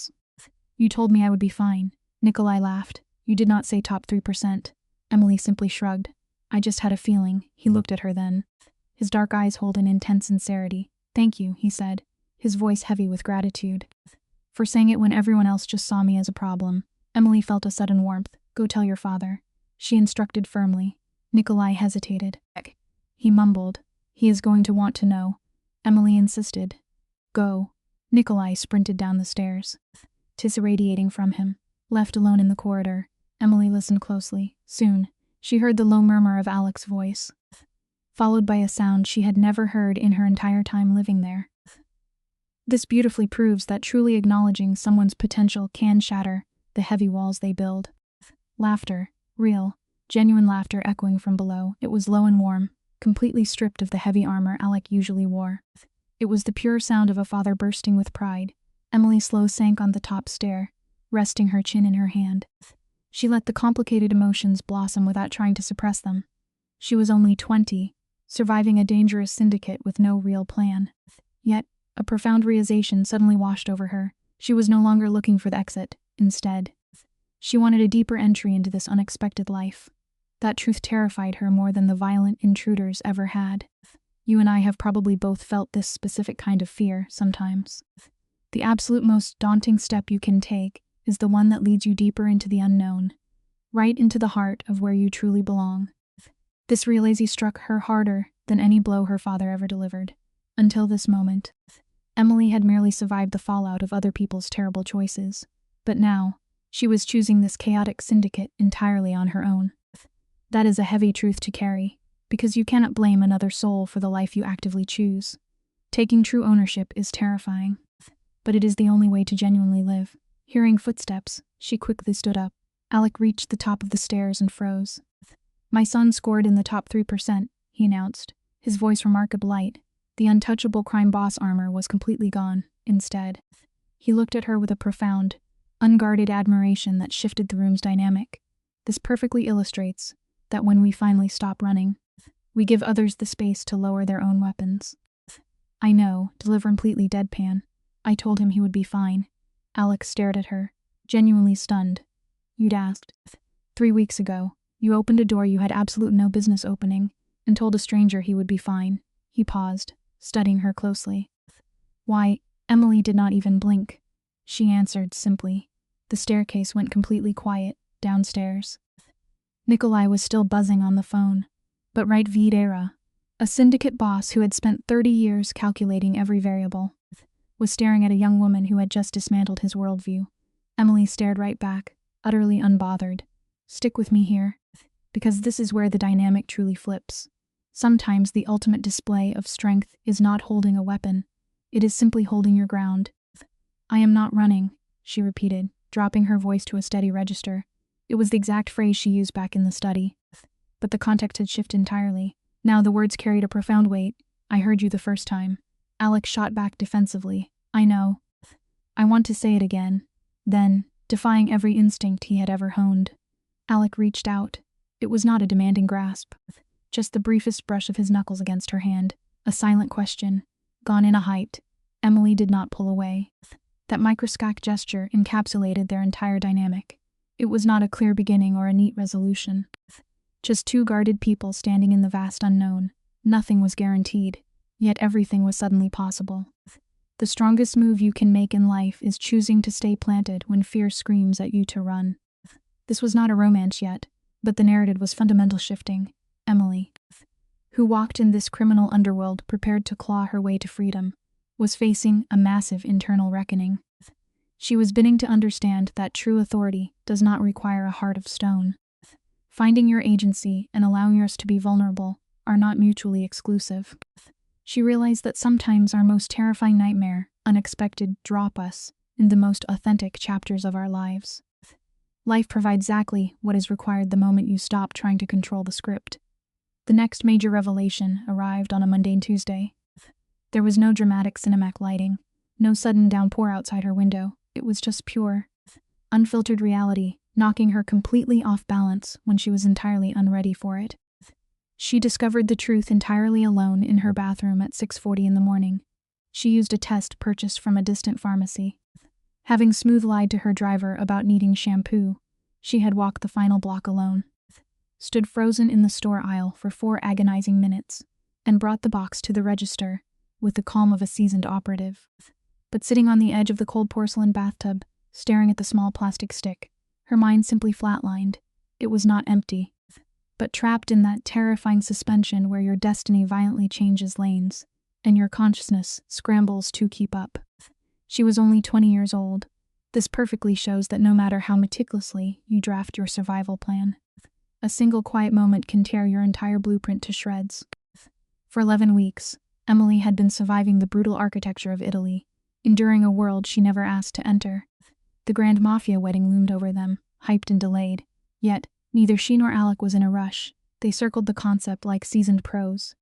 You told me I would be fine. Nikolai laughed. You did not say top 3%. Emily simply shrugged. I just had a feeling. He looked at her then. His dark eyes hold an intense sincerity. Thank you, he said, his voice heavy with gratitude. For saying it when everyone else just saw me as a problem. Emily felt a sudden warmth. Go tell your father, she instructed firmly. Nikolai hesitated. He mumbled. He is going to want to know. Emily insisted. Go. Nikolai sprinted down the stairs. Tiss radiating from him. Left alone in the corridor, Emily listened closely. Soon, she heard the low murmur of Alex's voice, followed by a sound she had never heard in her entire time living there. This beautifully proves that truly acknowledging someone's potential can shatter the heavy walls they build. Laughter, real, genuine laughter echoing from below. It was low and warm, completely stripped of the heavy armor Alec usually wore. It was the pure sound of a father bursting with pride. Emily slow sank on the top stair, resting her chin in her hand. She let the complicated emotions blossom without trying to suppress them. She was only 20, surviving a dangerous syndicate with no real plan. Yet, a profound realization suddenly washed over her. She was no longer looking for the exit. Instead, she wanted a deeper entry into this unexpected life. That truth terrified her more than the violent intruders ever had. You and I have probably both felt this specific kind of fear sometimes. The absolute most daunting step you can take is the one that leads you deeper into the unknown, right into the heart of where you truly belong. This realization struck her harder than any blow her father ever delivered. Until this moment, Emily had merely survived the fallout of other people's terrible choices. But now, she was choosing this chaotic syndicate entirely on her own. That is a heavy truth to carry, because you cannot blame another soul for the life you actively choose. Taking true ownership is terrifying, but it is the only way to genuinely live. Hearing footsteps, she quickly stood up. Alec reached the top of the stairs and froze. My son scored in the top 3%, he announced, his voice remarkably light. The untouchable crime boss armor was completely gone. Instead, he looked at her with a profound, unguarded admiration that shifted the room's dynamic. This perfectly illustrates that when we finally stop running, we give others the space to lower their own weapons. I know, deliver completely deadpan. I told him he would be fine. Alex stared at her, genuinely stunned. You'd asked. 3 weeks ago, you opened a door you had absolute no business opening, and told a stranger he would be fine. He paused, studying her closely. Why, Emily did not even blink. She answered simply. The staircase went completely quiet, downstairs. Nikolai was still buzzing on the phone. But right Videra, a syndicate boss who had spent 30 years calculating every variable, was staring at a young woman who had just dismantled his worldview. Emily stared right back, utterly unbothered. Stick with me here, because this is where the dynamic truly flips. Sometimes the ultimate display of strength is not holding a weapon. It is simply holding your ground. I am not running, she repeated, dropping her voice to a steady register. It was the exact phrase she used back in the study. But the context had shifted entirely. Now the words carried a profound weight. I heard you the first time. Alex shot back defensively. I know. I want to say it again. Then, defying every instinct he had ever honed, Alec reached out. It was not a demanding grasp, just the briefest brush of his knuckles against her hand. A silent question, gone in a height. Emily did not pull away. That microscopic gesture encapsulated their entire dynamic. It was not a clear beginning or a neat resolution. Just two guarded people standing in the vast unknown. Nothing was guaranteed, yet everything was suddenly possible. The strongest move you can make in life is choosing to stay planted when fear screams at you to run. This was not a romance yet, but the narrative was fundamental shifting. Emily, who walked in this criminal underworld prepared to claw her way to freedom, was facing a massive internal reckoning. She was beginning to understand that true authority does not require a heart of stone. Finding your agency and allowing yours to be vulnerable are not mutually exclusive. She realized that sometimes our most terrifying nightmare, unexpected, drop us in the most authentic chapters of our lives. Life provides exactly what is required the moment you stop trying to control the script. The next major revelation arrived on a mundane Tuesday. There was no dramatic cinematic lighting, no sudden downpour outside her window. It was just pure, unfiltered reality, knocking her completely off balance when she was entirely unready for it. She discovered the truth entirely alone in her bathroom at 6:40 in the morning. She used a test purchased from a distant pharmacy. Having smooth lied to her driver about needing shampoo, she had walked the final block alone, stood frozen in the store aisle for 4 agonizing minutes, and brought the box to the register with the calm of a seasoned operative. But sitting on the edge of the cold porcelain bathtub, staring at the small plastic stick, her mind simply flatlined. It was not empty, but trapped in that terrifying suspension where your destiny violently changes lanes, and your consciousness scrambles to keep up. She was only 20 years old. This perfectly shows that no matter how meticulously you draft your survival plan, a single quiet moment can tear your entire blueprint to shreds. For 11 weeks, Emily had been surviving the brutal architecture of Italy, enduring a world she never asked to enter. The grand mafia wedding loomed over them, hyped and delayed. Yet, neither she nor Alec was in a rush. They circled the concept like seasoned pros,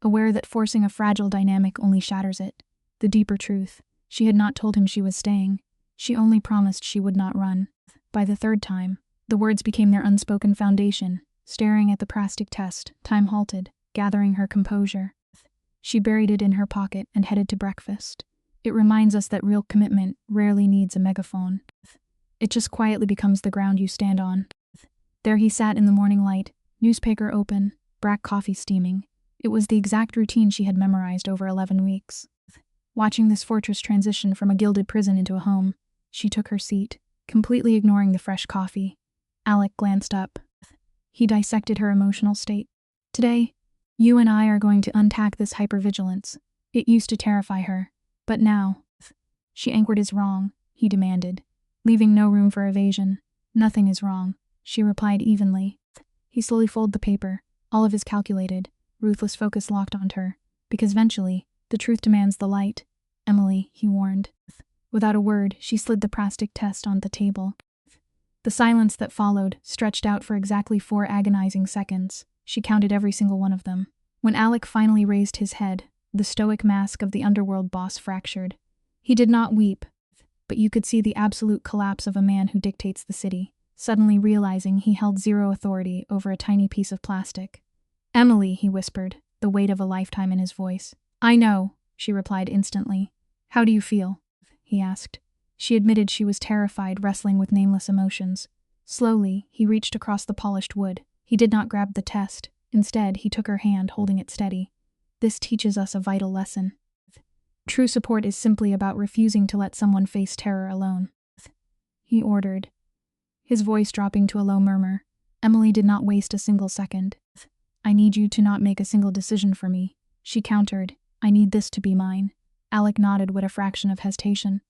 aware that forcing a fragile dynamic only shatters it. The deeper truth: she had not told him she was staying. She only promised she would not run. By the third time, the words became their unspoken foundation. Staring at the plastic test, time halted, gathering her composure. She buried it in her pocket and headed to breakfast. It reminds us that real commitment rarely needs a megaphone. It just quietly becomes the ground you stand on. There he sat in the morning light, newspaper open, black coffee steaming. It was the exact routine she had memorized over 11 weeks. Watching this fortress transition from a gilded prison into a home, she took her seat, completely ignoring the fresh coffee. Alec glanced up. He dissected her emotional state. Today, you and I are going to unpack this hypervigilance. It used to terrify her, but now, she anchored is wrong, he demanded, leaving no room for evasion. Nothing is wrong, she replied evenly. He slowly folded the paper, all of his calculated, ruthless focus locked onto her, because eventually, the truth demands the light. Emily, he warned. Without a word, she slid the plastic test on the table. The silence that followed stretched out for exactly 4 agonizing seconds. She counted every single one of them. When Alec finally raised his head, the stoic mask of the underworld boss fractured. He did not weep, but you could see the absolute collapse of a man who dictates the city, suddenly realizing he held zero authority over a tiny piece of plastic. Emily, he whispered, the weight of a lifetime in his voice. I know, she replied instantly. How do you feel? He asked. She admitted she was terrified, wrestling with nameless emotions. Slowly, he reached across the polished wood. He did not grab the test. Instead, he took her hand, holding it steady. This teaches us a vital lesson. True support is simply about refusing to let someone face terror alone. He ordered, his voice dropping to a low murmur. Emily did not waste a single second. I need you to not make a single decision for me, she countered. I need this to be mine. Alec nodded with a fraction of hesitation.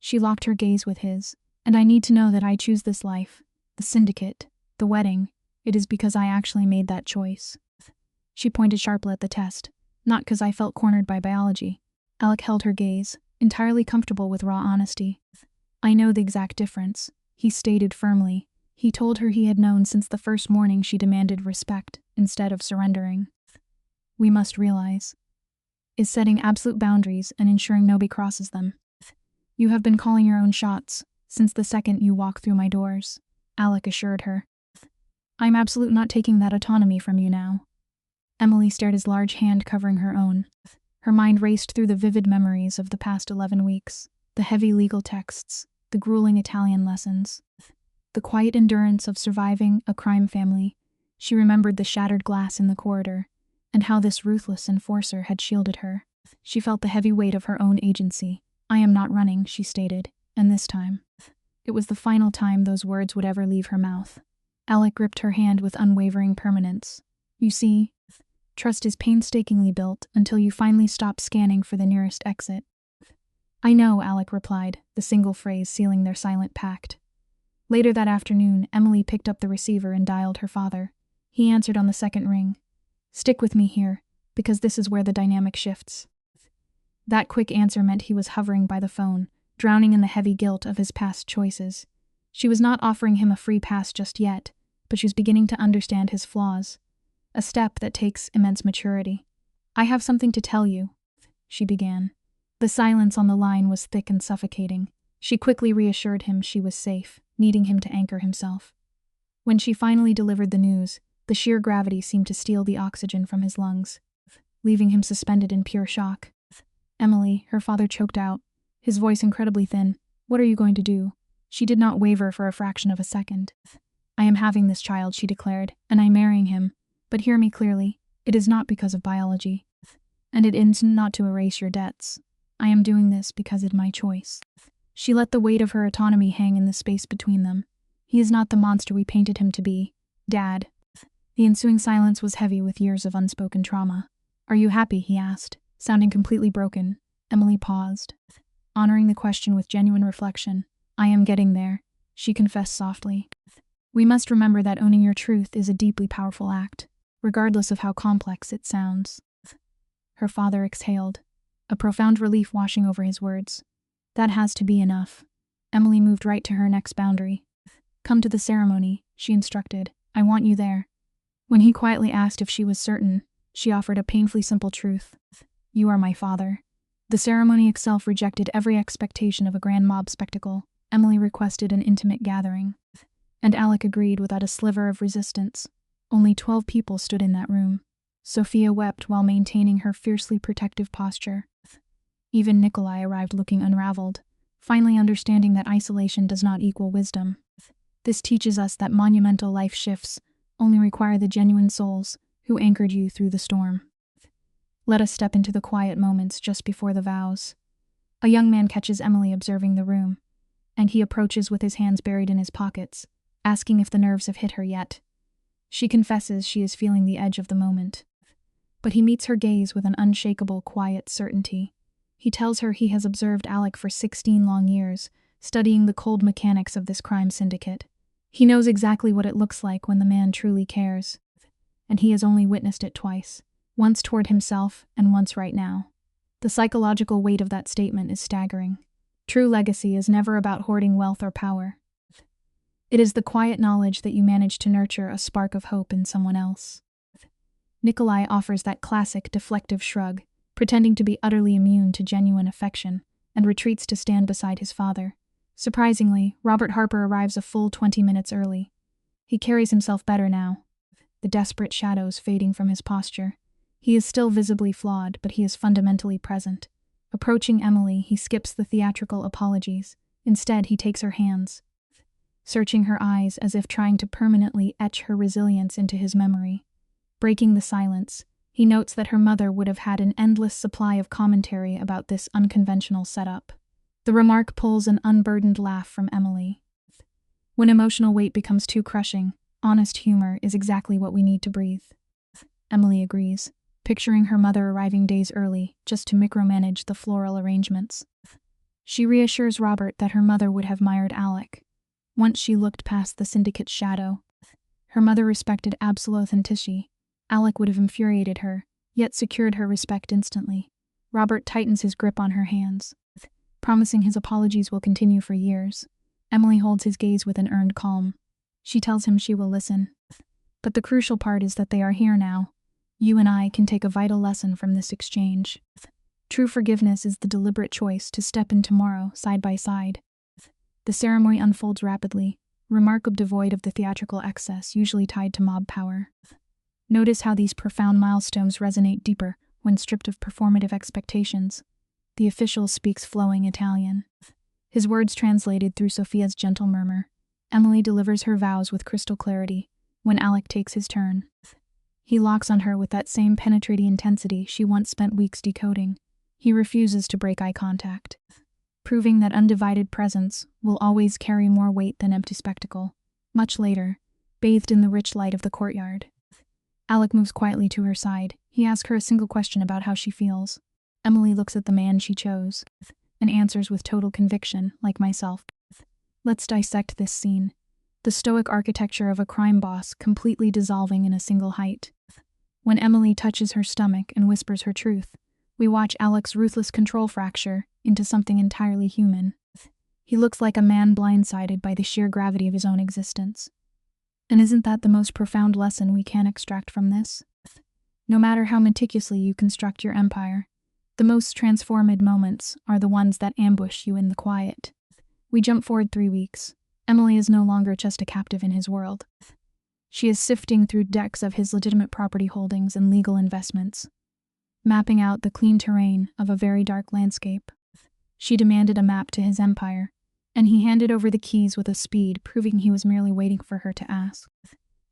She locked her gaze with his. And I need to know that I choose this life, the syndicate, the wedding. It is because I actually made that choice. She pointed sharply at the test. Not because I felt cornered by biology. Alec held her gaze, entirely comfortable with raw honesty. I know the exact difference, he stated firmly. He told her he had known since the first morning she demanded respect instead of surrendering. We must realize is setting absolute boundaries and ensuring nobody crosses them. You have been calling your own shots since the second you walked through my doors, Alec assured her. I'm absolutely not taking that autonomy from you now. Emily stared, his large hand covering her own. Her mind raced through the vivid memories of the past 11 weeks, the heavy legal texts, the grueling Italian lessons, the quiet endurance of surviving a crime family. She remembered the shattered glass in the corridor, and how this ruthless enforcer had shielded her. She felt the heavy weight of her own agency. I am not running, she stated, and this time. It was the final time those words would ever leave her mouth. Alec gripped her hand with unwavering permanence. You see, trust is painstakingly built until you finally stop scanning for the nearest exit. I know, Alec replied, the single phrase sealing their silent pact. Later that afternoon, Emily picked up the receiver and dialed her father. He answered on the second ring. Stick with me here, because this is where the dynamic shifts. That quick answer meant he was hovering by the phone, drowning in the heavy guilt of his past choices. She was not offering him a free pass just yet, but she was beginning to understand his flaws. A step that takes immense maturity. I have something to tell you, she began. The silence on the line was thick and suffocating. She quickly reassured him she was safe, needing him to anchor himself. When she finally delivered the news, the sheer gravity seemed to steal the oxygen from his lungs, leaving him suspended in pure shock. Emily, her father choked out, his voice incredibly thin. What are you going to do? She did not waver for a fraction of a second. I am having this child, she declared, and I'm marrying him. But hear me clearly, it is not because of biology. And it is not to erase your debts. I am doing this because it's my choice. She let the weight of her autonomy hang in the space between them. He is not the monster we painted him to be. Dad. The ensuing silence was heavy with years of unspoken trauma. Are you happy? He asked, sounding completely broken. Emily paused, honoring the question with genuine reflection. I am getting there, she confessed softly. We must remember that owning your truth is a deeply powerful act, regardless of how complex it sounds. Her father exhaled, a profound relief washing over his words. That has to be enough. Emily moved right to her next boundary. Come to the ceremony, she instructed. I want you there. When he quietly asked if she was certain, she offered a painfully simple truth. You are my father. The ceremony itself rejected every expectation of a grand mob spectacle. Emily requested an intimate gathering, and Alec agreed without a sliver of resistance. Only 12 people stood in that room. Sophia wept while maintaining her fiercely protective posture. Even Nikolai arrived looking unraveled, finally understanding that isolation does not equal wisdom. This teaches us that monumental life shifts only require the genuine souls who anchored you through the storm. Let us step into the quiet moments just before the vows. A young man catches Emily observing the room, and he approaches with his hands buried in his pockets, asking if the nerves have hit her yet. She confesses she is feeling the edge of the moment. But he meets her gaze with an unshakable, quiet certainty. He tells her he has observed Alec for 16 long years, studying the cold mechanics of this crime syndicate. He knows exactly what it looks like when the man truly cares, and he has only witnessed it twice, once toward himself and once right now. The psychological weight of that statement is staggering. True legacy is never about hoarding wealth or power. It is the quiet knowledge that you manage to nurture a spark of hope in someone else. Nikolai offers that classic deflective shrug, pretending to be utterly immune to genuine affection, and retreats to stand beside his father. Surprisingly, Robert Harper arrives a full 20 minutes early. He carries himself better now, the desperate shadows fading from his posture. He is still visibly flawed, but he is fundamentally present. Approaching Emily, he skips the theatrical apologies. Instead, he takes her hands, searching her eyes as if trying to permanently etch her resilience into his memory. Breaking the silence, he notes that her mother would have had an endless supply of commentary about this unconventional setup. The remark pulls an unburdened laugh from Emily. When emotional weight becomes too crushing, honest humor is exactly what we need to breathe. Emily agrees, picturing her mother arriving days early just to micromanage the floral arrangements. She reassures Robert that her mother would have mired Alec. Once she looked past the syndicate's shadow, her mother respected absolute authenticity. Alec would have infuriated her, yet secured her respect instantly. Robert tightens his grip on her hands, promising his apologies will continue for years. Emily holds his gaze with an earned calm. She tells him she will listen. But the crucial part is that they are here now. You and I can take a vital lesson from this exchange. True forgiveness is the deliberate choice to step in tomorrow, side by side. The ceremony unfolds rapidly, remarkably devoid of the theatrical excess usually tied to mob power. Notice how these profound milestones resonate deeper when stripped of performative expectations. The official speaks flowing Italian, his words translated through Sophia's gentle murmur. Emily delivers her vows with crystal clarity. When Alec takes his turn, he locks on her with that same penetrating intensity she once spent weeks decoding. He refuses to break eye contact, proving that undivided presence will always carry more weight than empty spectacle. Much later, bathed in the rich light of the courtyard, Alec moves quietly to her side. He asks her a single question about how she feels. Emily looks at the man she chose, and answers with total conviction, like myself. Let's dissect this scene. The stoic architecture of a crime boss completely dissolving in a single height. When Emily touches her stomach and whispers her truth, we watch Alec's ruthless control fracture into something entirely human. He looks like a man blindsided by the sheer gravity of his own existence. And isn't that the most profound lesson we can extract from this? No matter how meticulously you construct your empire, the most transformative moments are the ones that ambush you in the quiet. We jump forward 3 weeks. Emily is no longer just a captive in his world. She is sifting through decks of his legitimate property holdings and legal investments, mapping out the clean terrain of a very dark landscape. She demanded a map to his empire, and he handed over the keys with a speed proving he was merely waiting for her to ask.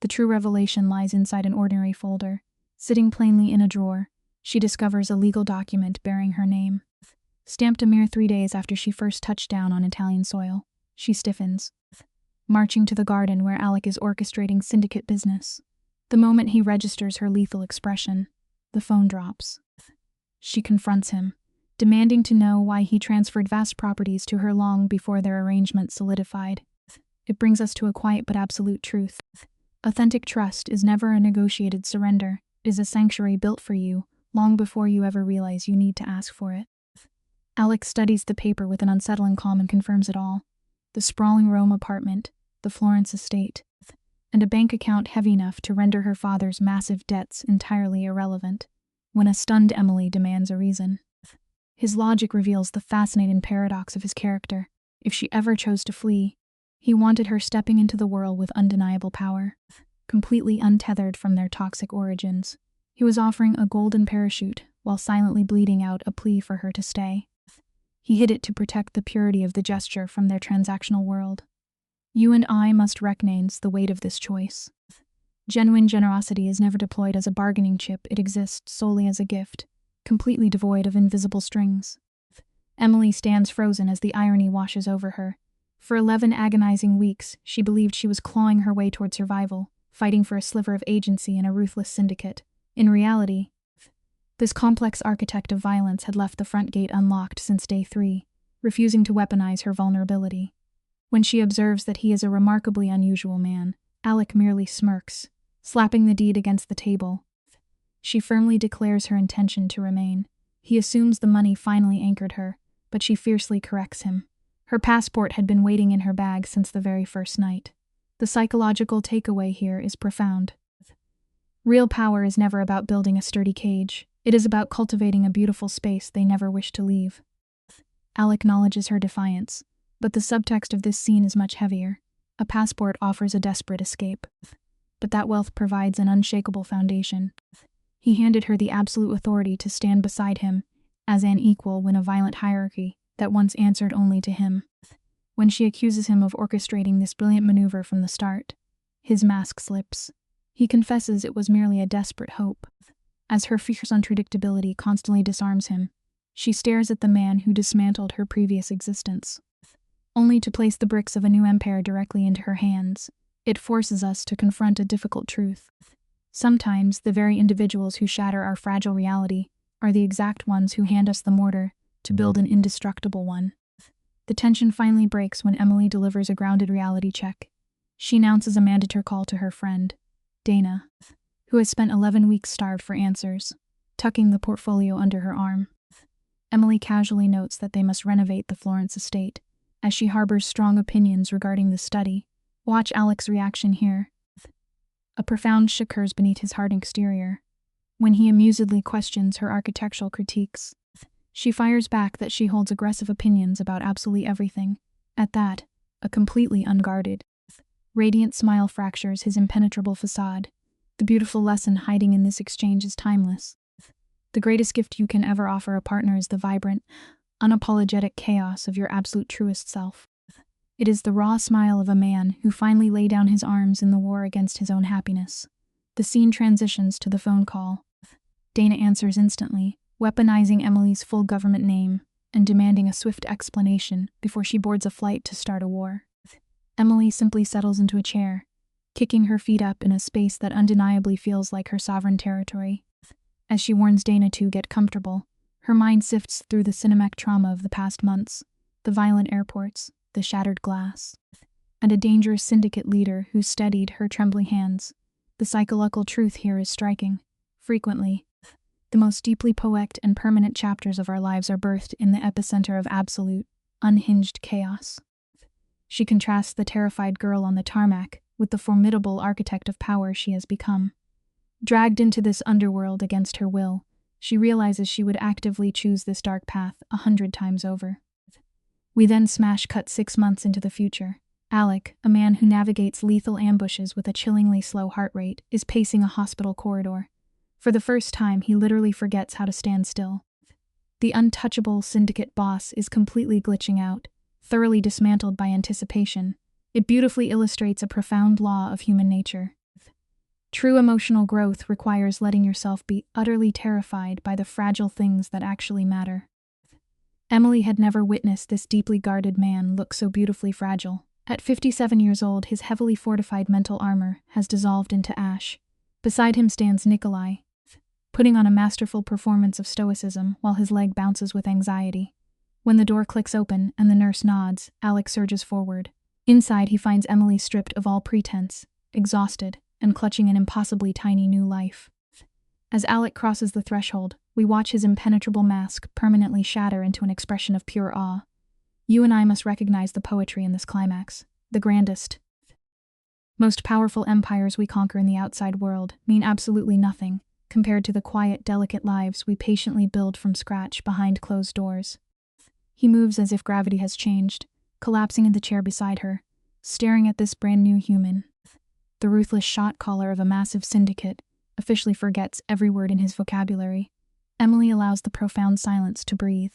The true revelation lies inside an ordinary folder. Sitting plainly in a drawer, she discovers a legal document bearing her name. Stamped a mere 3 days after she first touched down on Italian soil, she stiffens, marching to the garden where Alec is orchestrating syndicate business. The moment he registers her lethal expression, the phone drops. She confronts him, demanding to know why he transferred vast properties to her long before their arrangement solidified. It brings us to a quiet but absolute truth. Authentic trust is never a negotiated surrender. It is a sanctuary built for you, long before you ever realize you need to ask for it. Alec studies the paper with an unsettling calm and confirms it all. The sprawling Rome apartment, the Florence estate, and a bank account heavy enough to render her father's massive debts entirely irrelevant, when a stunned Emily demands a reason. His logic reveals the fascinating paradox of his character. If she ever chose to flee, he wanted her stepping into the world with undeniable power, completely untethered from their toxic origins. He was offering a golden parachute while silently bleeding out a plea for her to stay. He hid it to protect the purity of the gesture from their transactional world. You and I must recognize the weight of this choice. Genuine generosity is never deployed as a bargaining chip, it exists solely as a gift, completely devoid of invisible strings. Emily stands frozen as the irony washes over her. For 11 agonizing weeks, she believed she was clawing her way toward survival, fighting for a sliver of agency in a ruthless syndicate. In reality, this complex architect of violence had left the front gate unlocked since day 3, refusing to weaponize her vulnerability. When she observes that he is a remarkably unusual man, Alec merely smirks, slapping the deed against the table. She firmly declares her intention to remain. He assumes the money finally anchored her, but she fiercely corrects him. Her passport had been waiting in her bag since the very first night. The psychological takeaway here is profound. Real power is never about building a sturdy cage. It is about cultivating a beautiful space they never wish to leave. Alec acknowledges her defiance, but the subtext of this scene is much heavier. A passport offers a desperate escape, but that wealth provides an unshakable foundation. He handed her the absolute authority to stand beside him, as an equal when a violent hierarchy that once answered only to him. When she accuses him of orchestrating this brilliant maneuver from the start, his mask slips. He confesses it was merely a desperate hope. As her fierce unpredictability constantly disarms him, she stares at the man who dismantled her previous existence, only to place the bricks of a new empire directly into her hands. It forces us to confront a difficult truth. Sometimes the very individuals who shatter our fragile reality are the exact ones who hand us the mortar to build an indestructible one. The tension finally breaks when Emily delivers a grounded reality check. She announces a mandatory call to her friend, Dana, who has spent 11 weeks starved for answers, tucking the portfolio under her arm. Emily casually notes that they must renovate the Florence estate, as she harbors strong opinions regarding the study. Watch Alec's reaction here. A profound shock occurs beneath his hard exterior. When he amusedly questions her architectural critiques, she fires back that she holds aggressive opinions about absolutely everything. At that, a completely unguarded, radiant smile fractures his impenetrable facade. The beautiful lesson hiding in this exchange is timeless. The greatest gift you can ever offer a partner is the vibrant, unapologetic chaos of your absolute truest self. It is the raw smile of a man who finally laid down his arms in the war against his own happiness. The scene transitions to the phone call. Dana answers instantly, weaponizing Emily's full government name and demanding a swift explanation before she boards a flight to start a war. Emily simply settles into a chair, kicking her feet up in a space that undeniably feels like her sovereign territory. As she warns Dana to get comfortable, her mind sifts through the cinematic trauma of the past months, the violent airports, the shattered glass, and a dangerous syndicate leader who steadied her trembling hands. The psychological truth here is striking. Frequently, the most deeply poetic and permanent chapters of our lives are birthed in the epicenter of absolute, unhinged chaos. She contrasts the terrified girl on the tarmac with the formidable architect of power she has become. Dragged into this underworld against her will, she realizes she would actively choose this dark path 100 times over. We then smash cut 6 months into the future. Alec, a man who navigates lethal ambushes with a chillingly slow heart rate, is pacing a hospital corridor. For the first time, he literally forgets how to stand still. The untouchable syndicate boss is completely glitching out, thoroughly dismantled by anticipation. It beautifully illustrates a profound law of human nature. True emotional growth requires letting yourself be utterly terrified by the fragile things that actually matter. Emily had never witnessed this deeply guarded man look so beautifully fragile. At 57 years old, his heavily fortified mental armor has dissolved into ash. Beside him stands Nikolai, putting on a masterful performance of stoicism while his leg bounces with anxiety. When the door clicks open and the nurse nods, Alec surges forward. Inside, he finds Emily stripped of all pretense, exhausted, and clutching an impossibly tiny new life. As Alec crosses the threshold, we watch his impenetrable mask permanently shatter into an expression of pure awe. You and I must recognize the poetry in this climax. The grandest, most powerful empires we conquer in the outside world mean absolutely nothing compared to the quiet, delicate lives we patiently build from scratch behind closed doors. He moves as if gravity has changed, collapsing in the chair beside her, staring at this brand new human. The ruthless shot caller of a massive syndicate officially forgets every word in his vocabulary. Emily allows the profound silence to breathe,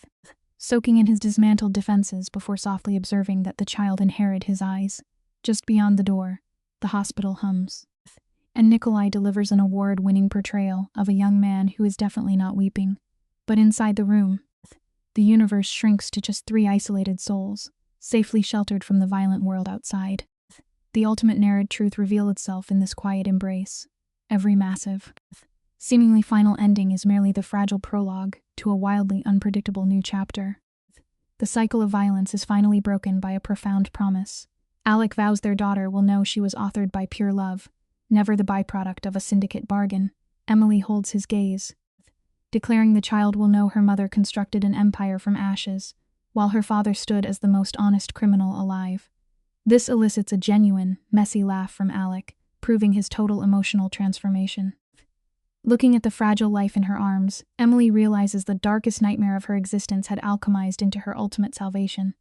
soaking in his dismantled defenses before softly observing that the child inherited his eyes. Just beyond the door, the hospital hums, and Nikolai delivers an award-winning portrayal of a young man who is definitely not weeping. But inside the room, the universe shrinks to just 3 isolated souls, safely sheltered from the violent world outside. The ultimate narrative truth reveals itself in this quiet embrace. Every massive, seemingly final ending is merely the fragile prologue to a wildly unpredictable new chapter. The cycle of violence is finally broken by a profound promise. Alec vows their daughter will know she was authored by pure love, never the byproduct of a syndicate bargain. Emily holds his gaze, declaring the child will know her mother constructed an empire from ashes, while her father stood as the most honest criminal alive. This elicits a genuine, messy laugh from Alec, proving his total emotional transformation. Looking at the fragile life in her arms, Emily realizes the darkest nightmare of her existence had alchemized into her ultimate salvation.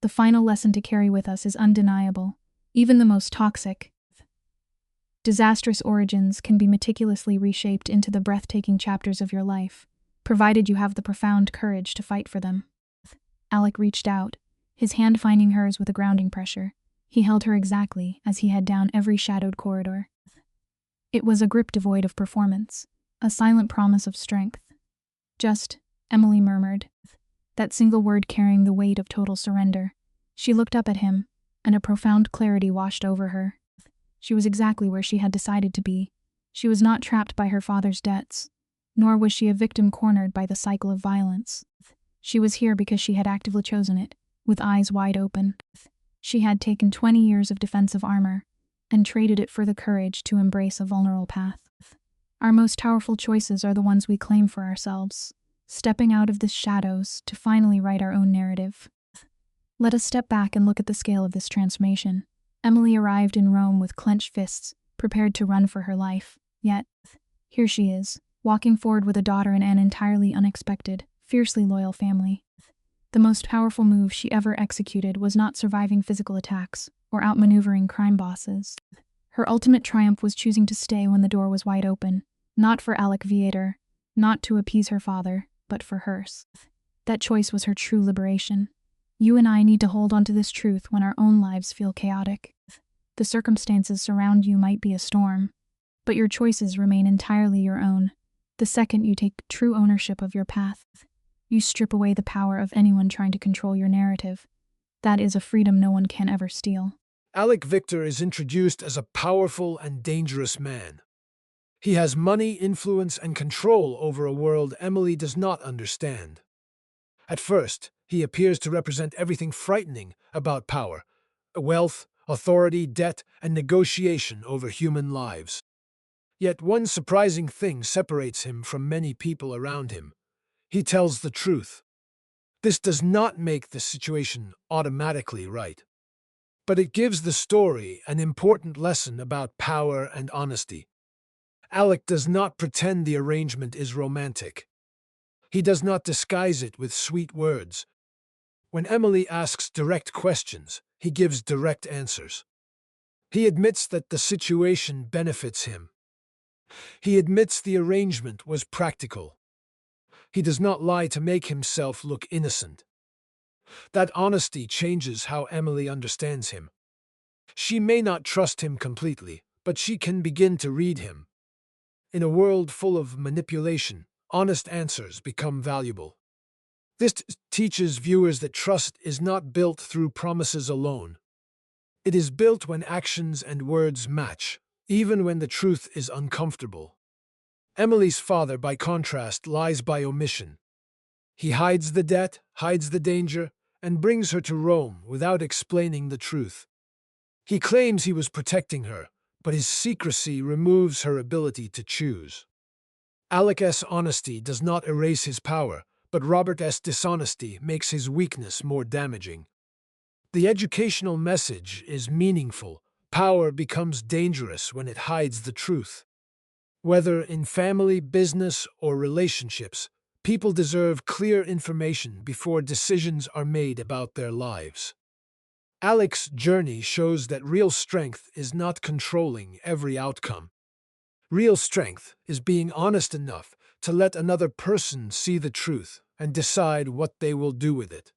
The final lesson to carry with us is undeniable. Even the most toxic, disastrous origins can be meticulously reshaped into the breathtaking chapters of your life, provided you have the profound courage to fight for them. Alec reached out, his hand finding hers with a grounding pressure. He held her exactly as he had down every shadowed corridor. It was a grip devoid of performance, a silent promise of strength. Just, Emily murmured, that single word carrying the weight of total surrender. She looked up at him, and a profound clarity washed over her. She was exactly where she had decided to be. She was not trapped by her father's debts, nor was she a victim cornered by the cycle of violence. She was here because she had actively chosen it, with eyes wide open. She had taken 20 years of defensive armor and traded it for the courage to embrace a vulnerable path. Our most powerful choices are the ones we claim for ourselves, stepping out of the shadows to finally write our own narrative. Let us step back and look at the scale of this transformation. Emily arrived in Rome with clenched fists, prepared to run for her life. Yet, here she is, walking forward with a daughter in an entirely unexpected, fiercely loyal family. The most powerful move she ever executed was not surviving physical attacks or outmaneuvering crime bosses. Her ultimate triumph was choosing to stay when the door was wide open, not for Alec Viator, not to appease her father, but for hers. That choice was her true liberation. You and I need to hold on to this truth when our own lives feel chaotic. The circumstances surround you might be a storm, but your choices remain entirely your own. The second you take true ownership of your path, you strip away the power of anyone trying to control your narrative. That is a freedom no one can ever steal. Alec Victor is introduced as a powerful and dangerous man. He has money, influence, and control over a world Emily does not understand. At first, he appears to represent everything frightening about power: wealth, authority, debt, and negotiation over human lives. Yet one surprising thing separates him from many people around him. He tells the truth. This does not make the situation automatically right, but it gives the story an important lesson about power and honesty. Alec does not pretend the arrangement is romantic. He does not disguise it with sweet words. When Emily asks direct questions, he gives direct answers. He admits that the situation benefits him. He admits the arrangement was practical. He does not lie to make himself look innocent. That honesty changes how Emily understands him. She may not trust him completely, but she can begin to read him. In a world full of manipulation, honest answers become valuable. This teaches viewers that trust is not built through promises alone. It is built when actions and words match, even when the truth is uncomfortable. Emily's father, by contrast, lies by omission. He hides the debt, hides the danger, and brings her to Rome without explaining the truth. He claims he was protecting her, but his secrecy removes her ability to choose. Alec's honesty does not erase his power, but Robert's dishonesty makes his weakness more damaging. The educational message is meaningful. Power becomes dangerous when it hides the truth. Whether in family, business, or relationships, people deserve clear information before decisions are made about their lives. Alec's journey shows that real strength is not controlling every outcome. Real strength is being honest enough to let another person see the truth and decide what they will do with it.